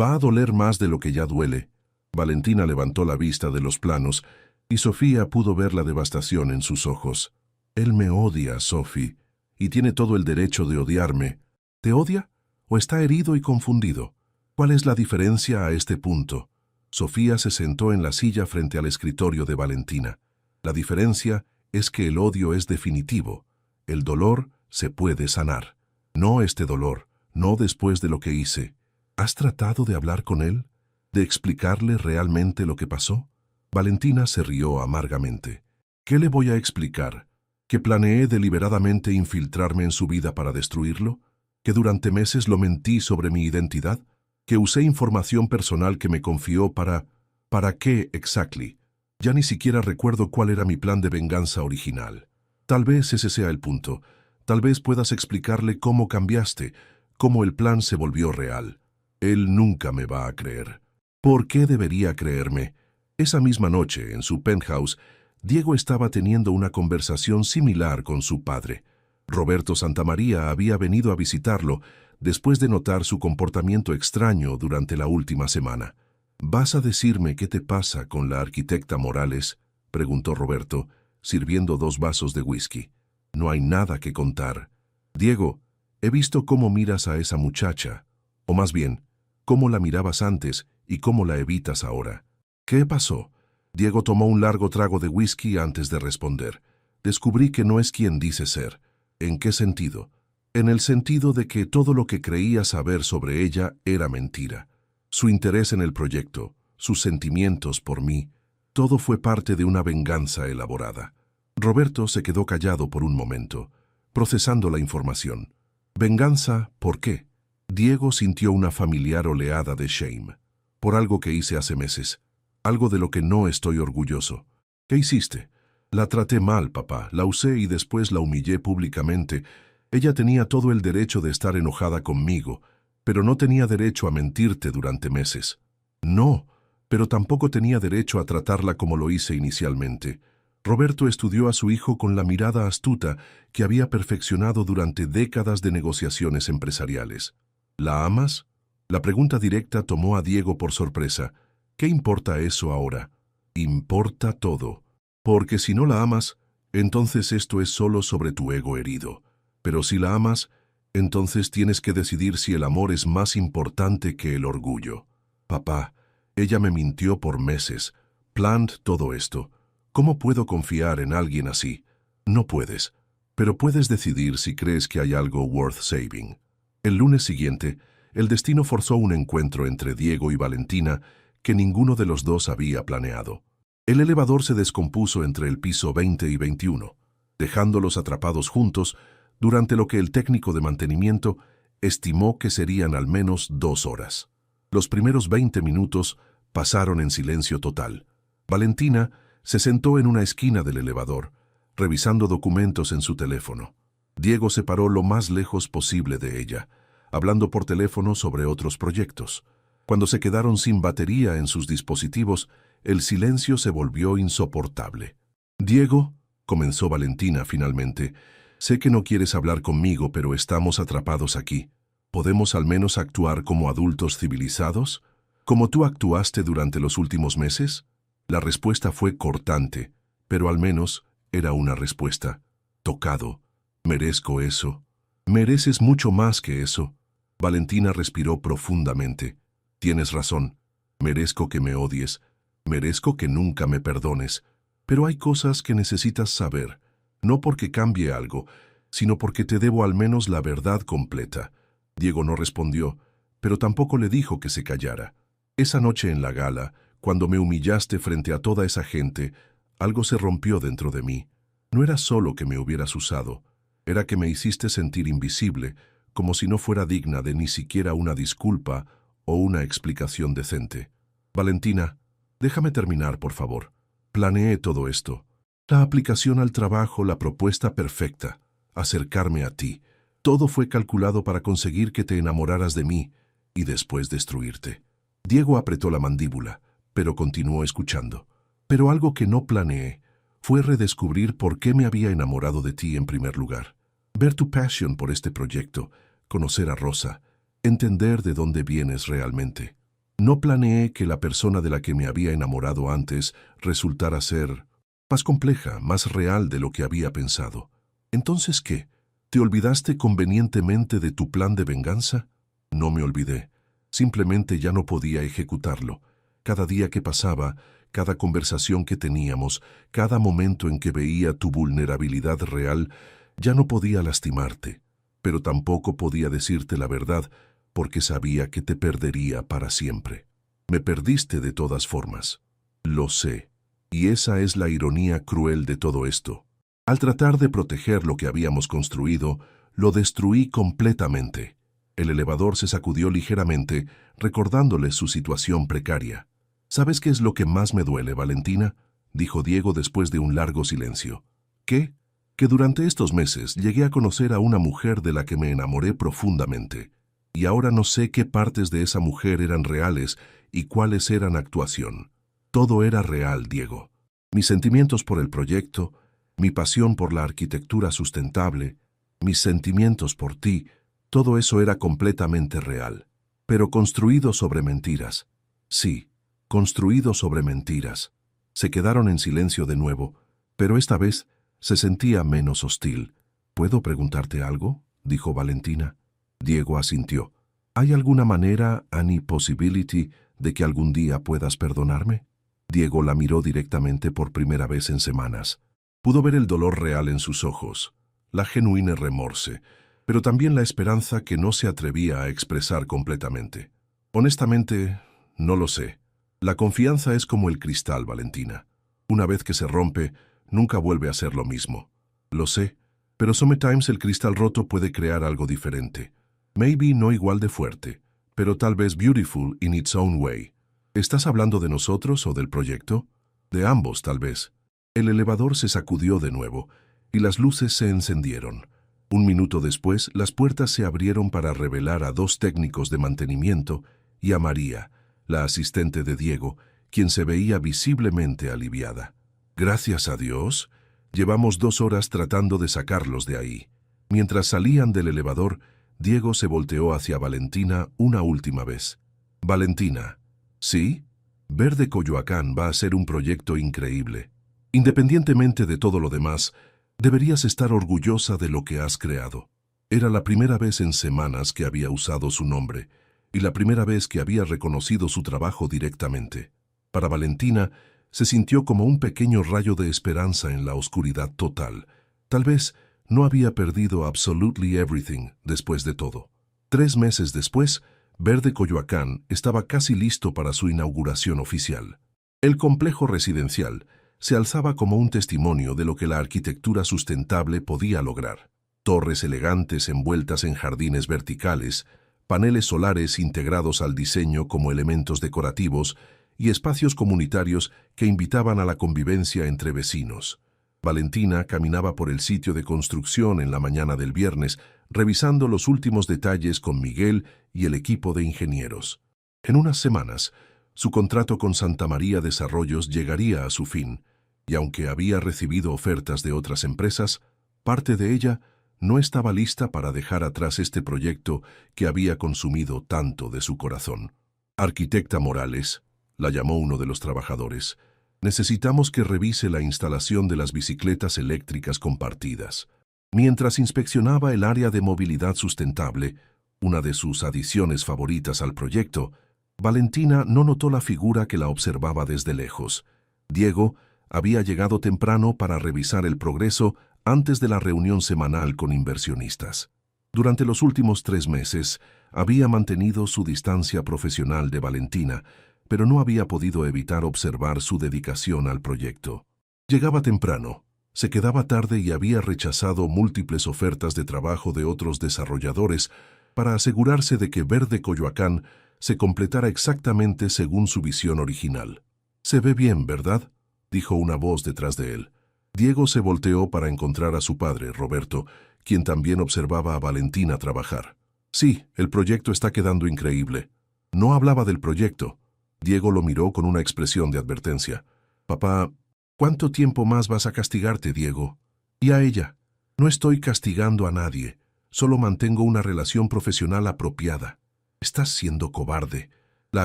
Va a doler más de lo que ya duele. Valentina levantó la vista de los planos y Sofía pudo ver la devastación en sus ojos. Él me odia, Sophie, y tiene todo el derecho de odiarme. ¿Te odia? ¿O está herido y confundido? ¿Cuál es la diferencia a este punto? Sofía se sentó en la silla frente al escritorio de Valentina. La diferencia es que el odio es definitivo. El dolor se puede sanar. No este dolor, no después de lo que hice. ¿Has tratado de hablar con él? ¿De explicarle realmente lo que pasó? Valentina se rió amargamente. ¿Qué le voy a explicar? ¿Que planeé deliberadamente infiltrarme en su vida para destruirlo? ¿Que durante meses lo mentí sobre mi identidad? ¿Que usé información personal que me confió para... ¿Para qué exactly? Ya ni siquiera recuerdo cuál era mi plan de venganza original. Tal vez ese sea el punto. Tal vez puedas explicarle cómo cambiaste, cómo el plan se volvió real. Él nunca me va a creer. ¿Por qué debería creerme? Esa misma noche, en su penthouse, Diego estaba teniendo una conversación similar con su padre. Roberto Santamaría había venido a visitarlo después de notar su comportamiento extraño durante la última semana. ¿Vas a decirme qué te pasa con la arquitecta Morales?, preguntó Roberto, sirviendo 2 vasos de whisky. No hay nada que contar. Diego, he visto cómo miras a esa muchacha, o más bien, cómo la mirabas antes y cómo la evitas ahora. ¿Qué pasó? Diego tomó un largo trago de whisky antes de responder. Descubrí que no es quien dice ser. ¿En qué sentido? En el sentido de que todo lo que creía saber sobre ella era mentira. Su interés en el proyecto, sus sentimientos por mí, todo fue parte de una venganza elaborada. Roberto se quedó callado por un momento, procesando la información. ¿Venganza? ¿Por qué? Diego sintió una familiar oleada de shame. Por algo que hice hace meses. Algo de lo que no estoy orgulloso. ¿Qué hiciste? La traté mal, papá. La usé y después la humillé públicamente. Ella tenía todo el derecho de estar enojada conmigo, pero no tenía derecho a mentirte durante meses. No, pero tampoco tenía derecho a tratarla como lo hice inicialmente. Roberto estudió a su hijo con la mirada astuta que había perfeccionado durante décadas de negociaciones empresariales. ¿La amas? La pregunta directa tomó a Diego por sorpresa. ¿Qué importa eso ahora? Importa todo. Porque si no la amas, entonces esto es solo sobre tu ego herido. Pero si la amas, entonces tienes que decidir si el amor es más importante que el orgullo. Papá, ella me mintió por meses. Planned todo esto. ¿Cómo puedo confiar en alguien así? No puedes. Pero puedes decidir si crees que hay algo worth saving. El lunes siguiente, el destino forzó un encuentro entre Diego y Valentina que ninguno de los dos había planeado. El elevador se descompuso entre el piso 20 y 21, dejándolos atrapados juntos durante lo que el técnico de mantenimiento Estimó que serían al menos 2 horas. Los primeros 20 minutos pasaron en silencio total. Valentina se sentó en una esquina del elevador, revisando documentos en su teléfono. Diego se paró lo más lejos posible de ella, hablando por teléfono sobre otros proyectos. Cuando se quedaron sin batería en sus dispositivos, el silencio se volvió insoportable. «Diego», comenzó Valentina finalmente, «sé que no quieres hablar conmigo, pero estamos atrapados aquí. ¿Podemos al menos actuar como adultos civilizados? ¿Como tú actuaste durante los últimos meses?» La respuesta fue cortante, pero al menos era una respuesta. «Tocado. Merezco eso». «Mereces mucho más que eso». Valentina respiró profundamente. «Tienes razón. Merezco que me odies. Merezco que nunca me perdones. Pero hay cosas que necesitas saber, no porque cambie algo, sino porque te debo al menos la verdad completa». Diego no respondió, pero tampoco le dijo que se callara. «Esa noche en la gala, cuando me humillaste frente a toda esa gente, algo se rompió dentro de mí. No era solo que me hubieras usado, era que me hiciste sentir invisible, como si no fuera digna de ni siquiera una disculpa o una explicación decente. Valentina, déjame terminar, por favor. Planeé todo esto. La aplicación al trabajo, la propuesta perfecta, acercarme a ti. Todo fue calculado para conseguir que te enamoraras de mí y después destruirte». Diego apretó la mandíbula, pero continuó escuchando. «Pero algo que no planeé fue redescubrir por qué me había enamorado de ti en primer lugar. Ver tu pasión por este proyecto, conocer a Rosa, entender de dónde vienes realmente. No planeé que la persona de la que me había enamorado antes resultara ser más compleja, más real de lo que había pensado. ¿Entonces qué? ¿Te olvidaste convenientemente de tu plan de venganza?» «No me olvidé. Simplemente ya no podía ejecutarlo. Cada día que pasaba, cada conversación que teníamos, cada momento en que veía tu vulnerabilidad real, ya no podía lastimarte, pero tampoco podía decirte la verdad porque sabía que te perdería para siempre. Me perdiste de todas formas. Lo sé. Y esa es la ironía cruel de todo esto. Al tratar de proteger lo que habíamos construido, lo destruí completamente». El elevador se sacudió ligeramente, recordándole su situación precaria. «¿Sabes qué es lo que más me duele, Valentina?», dijo Diego después de un largo silencio. «¿Qué? Que durante estos meses llegué a conocer a una mujer de la que me enamoré profundamente. Y ahora no sé qué partes de esa mujer eran reales y cuáles eran actuación. Todo era real, Diego. Mis sentimientos por el proyecto, mi pasión por la arquitectura sustentable, mis sentimientos por ti, todo eso era completamente real, pero construido sobre mentiras. Sí, construido sobre mentiras». Se quedaron en silencio de nuevo, pero esta vez se sentía menos hostil. «¿Puedo preguntarte algo?», dijo Valentina. Diego asintió. «¿Hay alguna manera, any possibility, de que algún día puedas perdonarme?» Diego la miró directamente por primera vez en semanas. Pudo ver el dolor real en sus ojos, la genuina remorse, pero también la esperanza que no se atrevía a expresar completamente. «Honestamente, no lo sé. La confianza es como el cristal, Valentina. Una vez que se rompe, nunca vuelve a ser lo mismo. Lo sé, pero sometimes el cristal roto puede crear algo diferente. Maybe no igual de fuerte, pero tal vez beautiful in its own way». «¿Estás hablando de nosotros o del proyecto?» «De ambos, tal vez». El elevador se sacudió de nuevo y las luces se encendieron. Un minuto después, las puertas se abrieron para revelar a 2 técnicos de mantenimiento y a María, la asistente de Diego, quien se veía visiblemente aliviada. «Gracias a Dios, llevamos 2 horas tratando de sacarlos de ahí». Mientras salían del elevador, Diego se volteó hacia Valentina una última vez. «Valentina, ¿sí? Verde Coyoacán va a ser un proyecto increíble. Independientemente de todo lo demás, deberías estar orgullosa de lo que has creado». Era la primera vez en semanas que había usado su nombre y la primera vez que había reconocido su trabajo directamente. Para Valentina, se sintió como un pequeño rayo de esperanza en la oscuridad total. Tal vez no había perdido absolutely everything después de todo. 3 meses después, Verde Coyoacán estaba casi listo para su inauguración oficial. El complejo residencial se alzaba como un testimonio de lo que la arquitectura sustentable podía lograr. torres elegantes envueltas en jardines verticales, paneles solares integrados al diseño como elementos decorativos y espacios comunitarios que invitaban a la convivencia entre vecinos. Valentina caminaba por el sitio de construcción en la mañana del viernes, revisando los últimos detalles con Miguel y el equipo de ingenieros. En unas semanas, su contrato con Santa María Desarrollos llegaría a su fin, y aunque había recibido ofertas de otras empresas, parte de ella no estaba lista para dejar atrás este proyecto que había consumido tanto de su corazón. Arquitecta Morales, la llamó uno de los trabajadores, necesitamos que revise la instalación de las bicicletas eléctricas compartidas. Mientras inspeccionaba el área de movilidad sustentable, una de sus adiciones favoritas al proyecto, Valentina no notó la figura que la observaba desde lejos. Diego había llegado temprano para revisar el progreso antes de la reunión semanal con inversionistas. Durante los últimos 3 meses, había mantenido su distancia profesional de Valentina, pero no había podido evitar observar su dedicación al proyecto. Llegaba temprano, se quedaba tarde y había rechazado múltiples ofertas de trabajo de otros desarrolladores para asegurarse de que Verde Coyoacán se completara exactamente según su visión original. «Se ve bien, ¿verdad?», dijo una voz detrás de él. Diego se volteó para encontrar a su padre, Roberto, quien también observaba a Valentina trabajar. «Sí, el proyecto está quedando increíble». No hablaba del proyecto. Diego lo miró con una expresión de advertencia. «Papá, ¿cuánto tiempo más vas a castigarte, Diego?» «Y a ella. No estoy castigando a nadie. Solo mantengo una relación profesional apropiada». «Estás siendo cobarde». La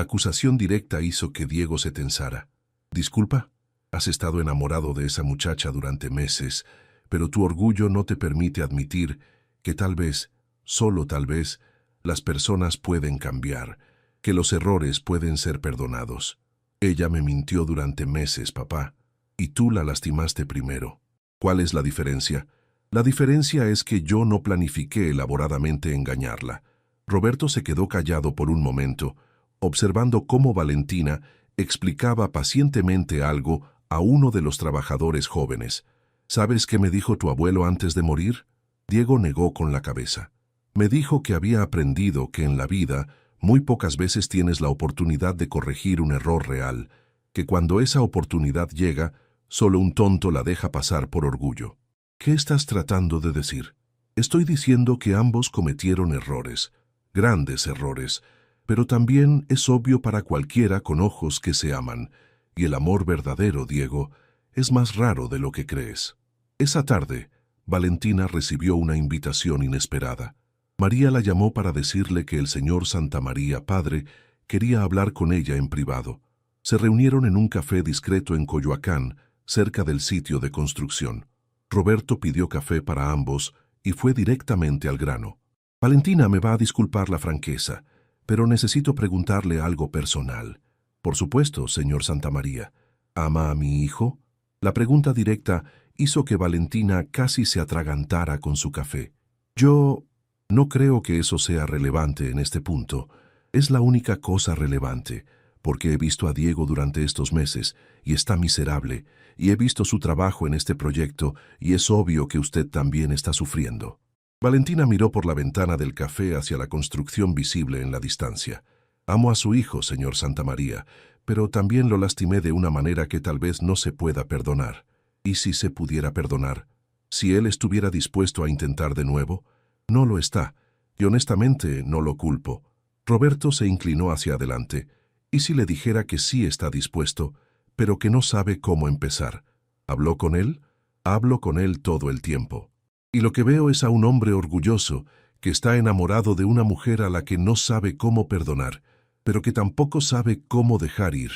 acusación directa hizo que Diego se tensara. «Disculpa, has estado enamorado de esa muchacha durante meses, pero tu orgullo no te permite admitir que tal vez, solo tal vez, las personas pueden cambiar, que los errores pueden ser perdonados. Ella me mintió durante meses, papá, y tú la lastimaste primero. ¿Cuál es la diferencia? La diferencia es que yo no planifiqué elaboradamente engañarla». Roberto se quedó callado por un momento, observando cómo Valentina explicaba pacientemente algo a uno de los trabajadores jóvenes. «¿Sabes qué me dijo tu abuelo antes de morir?». Diego negó con la cabeza. «Me dijo que había aprendido que en la vida muy pocas veces tienes la oportunidad de corregir un error real, que cuando esa oportunidad llega, solo un tonto la deja pasar por orgullo». «¿Qué estás tratando de decir?». «Estoy diciendo que ambos cometieron errores, grandes errores, pero también es obvio para cualquiera con ojos que se aman, y el amor verdadero, Diego, es más raro de lo que crees». Esa tarde, Valentina recibió una invitación inesperada. María la llamó para decirle que el señor Santamaría, padre, quería hablar con ella en privado. Se reunieron en un café discreto en Coyoacán, cerca del sitio de construcción. Roberto pidió café para ambos y fue directamente al grano. «Valentina, me va a disculpar la franqueza, pero necesito preguntarle algo personal». «Por supuesto, señor Santamaría. ¿Ama a mi hijo?». La pregunta directa hizo que Valentina casi se atragantara con su café. «Yo no creo que eso sea relevante en este punto. Es la única cosa relevante, porque he visto a Diego durante estos meses y está miserable, y he visto su trabajo en este proyecto y es obvio que usted también está sufriendo». Valentina miró por la ventana del café hacia la construcción visible en la distancia. «Amo a su hijo, señor Santamaría, pero también lo lastimé de una manera que tal vez no se pueda perdonar». «¿Y si se pudiera perdonar? Si él estuviera dispuesto a intentar de nuevo?» «No lo está, y honestamente no lo culpo». Roberto se inclinó hacia adelante. «¿Y si le dijera que sí está dispuesto, pero que no sabe cómo empezar? ¿Habló con él?». «Hablo con él todo el tiempo. Y lo que veo es a un hombre orgulloso que está enamorado de una mujer a la que no sabe cómo perdonar, pero que tampoco sabe cómo dejar ir».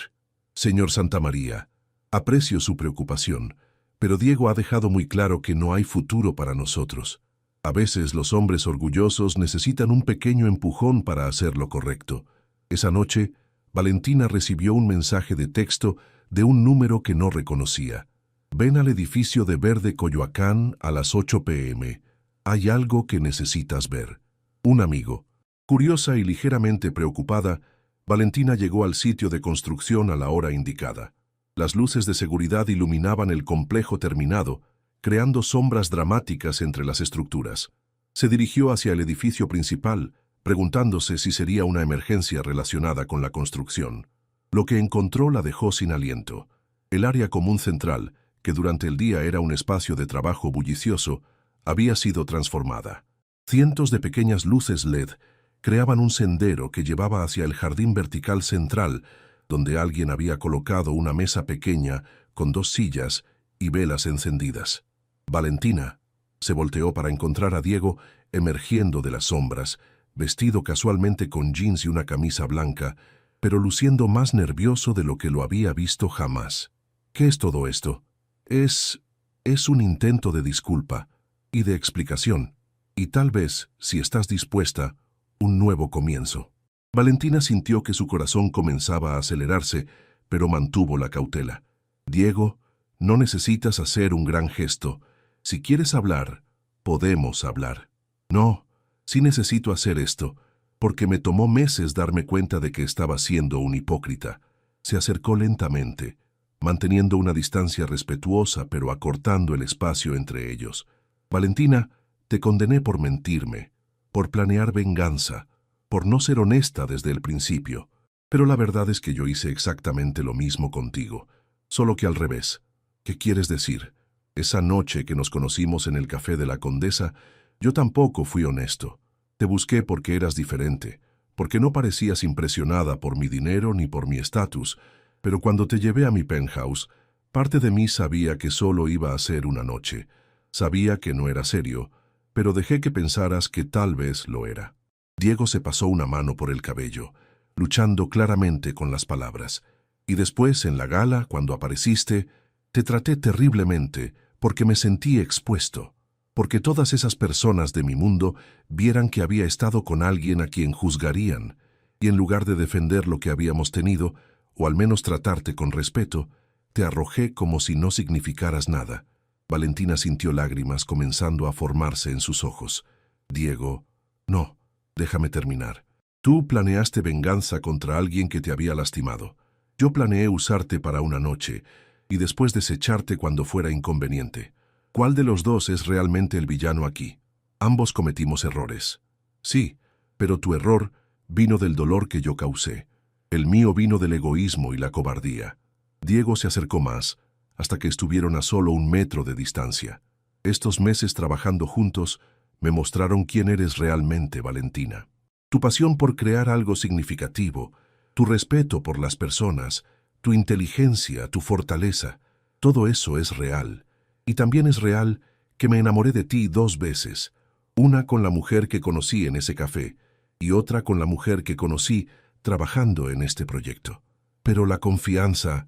«Señor Santamaría, aprecio su preocupación, pero Diego ha dejado muy claro que no hay futuro para nosotros. A veces los hombres orgullosos necesitan un pequeño empujón para hacer lo correcto». Esa noche, Valentina recibió un mensaje de texto de un número que no reconocía. «Ven al edificio de Verde Coyoacán a las 8 p.m. Hay algo que necesitas ver. Un amigo». Curiosa y ligeramente preocupada, Valentina llegó al sitio de construcción a la hora indicada. Las luces de seguridad iluminaban el complejo terminado, creando sombras dramáticas entre las estructuras. Se dirigió hacia el edificio principal, preguntándose si sería una emergencia relacionada con la construcción. Lo que encontró la dejó sin aliento. El área común central, que durante el día era un espacio de trabajo bullicioso, había sido transformada. Cientos de pequeñas luces LED creaban un sendero que llevaba hacia el jardín vertical central, donde alguien había colocado una mesa pequeña con 2 sillas y velas encendidas. Valentina se volteó para encontrar a Diego emergiendo de las sombras, vestido casualmente con jeans y una camisa blanca, pero luciendo más nervioso de lo que lo había visto jamás. ¿Qué es todo esto? Es un intento de disculpa y de explicación, y tal vez, si estás dispuesta, un nuevo comienzo. Valentina sintió que su corazón comenzaba a acelerarse, pero mantuvo la cautela. Diego, no necesitas hacer un gran gesto. Si quieres hablar, podemos hablar. No, sí necesito hacer esto, porque me tomó meses darme cuenta de que estaba siendo un hipócrita. Se acercó lentamente, manteniendo una distancia respetuosa pero acortando el espacio entre ellos. Valentina, te condené por mentirme, por planear venganza, por no ser honesta desde el principio. Pero la verdad es que yo hice exactamente lo mismo contigo, solo que al revés. ¿Qué quieres decir? Esa noche que nos conocimos en el café de la Condesa, yo tampoco fui honesto. Te busqué porque eras diferente, porque no parecías impresionada por mi dinero ni por mi estatus, pero cuando te llevé a mi penthouse, parte de mí sabía que solo iba a ser una noche. Sabía que no era serio, pero dejé que pensaras que tal vez lo era. Diego se pasó una mano por el cabello, luchando claramente con las palabras. Y después, en la gala, cuando apareciste, te traté terriblemente porque me sentí expuesto, porque todas esas personas de mi mundo vieran que había estado con alguien a quien juzgarían, y en lugar de defender lo que habíamos tenido, o al menos tratarte con respeto, te arrojé como si no significaras nada. Valentina sintió lágrimas comenzando a formarse en sus ojos. Diego, no, déjame terminar. Tú planeaste venganza contra alguien que te había lastimado. Yo planeé usarte para una noche y después desecharte cuando fuera inconveniente. ¿Cuál de los dos es realmente el villano aquí? Ambos cometimos errores. Sí, pero tu error vino del dolor que yo causé. El mío vino del egoísmo y la cobardía. Diego se acercó más, hasta que estuvieron a solo 1 metro de distancia. Estos meses trabajando juntos me mostraron quién eres realmente, Valentina. Tu pasión por crear algo significativo, tu respeto por las personas, tu inteligencia, tu fortaleza, todo eso es real. Y también es real que me enamoré de ti 2 veces, una con la mujer que conocí en ese café y otra con la mujer que conocí trabajando en este proyecto. Pero la confianza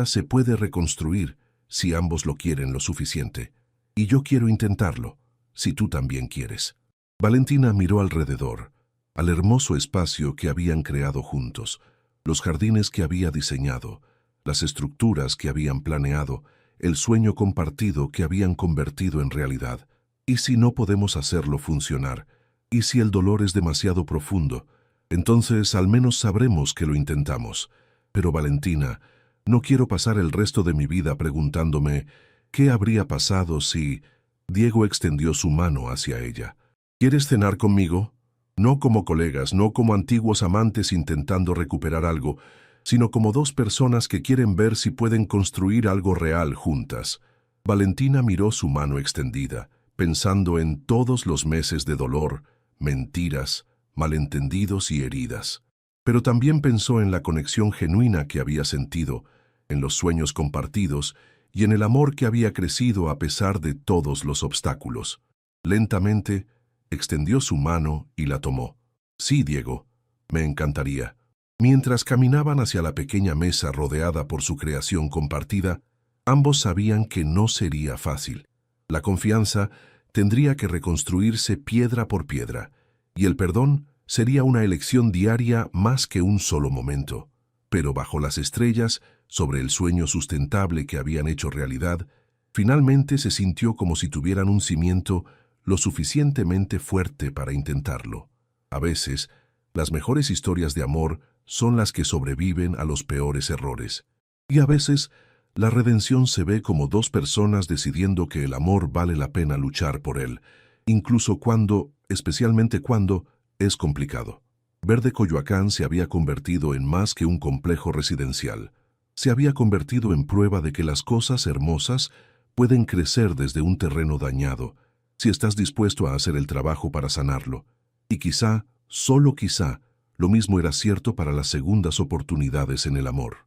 se puede reconstruir si ambos lo quieren lo suficiente. Y yo quiero intentarlo, si tú también quieres. Valentina miró alrededor, al hermoso espacio que habían creado juntos, los jardines que había diseñado, las estructuras que habían planeado, el sueño compartido que habían convertido en realidad. ¿Y si no podemos hacerlo funcionar? ¿Y si el dolor es demasiado profundo? Entonces al menos sabremos que lo intentamos. Pero Valentina, no quiero pasar el resto de mi vida preguntándome ¿qué habría pasado si...? Diego extendió su mano hacia ella. ¿Quieres cenar conmigo? No como colegas, no como antiguos amantes intentando recuperar algo, sino como 2 personas que quieren ver si pueden construir algo real juntas. Valentina miró su mano extendida, pensando en todos los meses de dolor, mentiras, malentendidos y heridas. Pero también pensó en la conexión genuina que había sentido, en los sueños compartidos y en el amor que había crecido a pesar de todos los obstáculos. Lentamente, extendió su mano y la tomó. Sí, Diego, me encantaría. Mientras caminaban hacia la pequeña mesa rodeada por su creación compartida, ambos sabían que no sería fácil. La confianza tendría que reconstruirse piedra por piedra, y el perdón sería una elección diaria más que un solo momento. Pero bajo las estrellas, sobre el sueño sustentable que habían hecho realidad, finalmente se sintió como si tuvieran un cimiento lo suficientemente fuerte para intentarlo. A veces, las mejores historias de amor son las que sobreviven a los peores errores. Y a veces, La redención se ve como dos personas decidiendo que el amor vale la pena luchar por él, incluso cuando, especialmente cuando, es complicado. Verde Coyoacán se había convertido en más que un complejo residencial. Se había convertido en prueba de que las cosas hermosas pueden crecer desde un terreno dañado, si estás dispuesto a hacer el trabajo para sanarlo. Y quizá, solo quizá, lo mismo era cierto para las segundas oportunidades en el amor.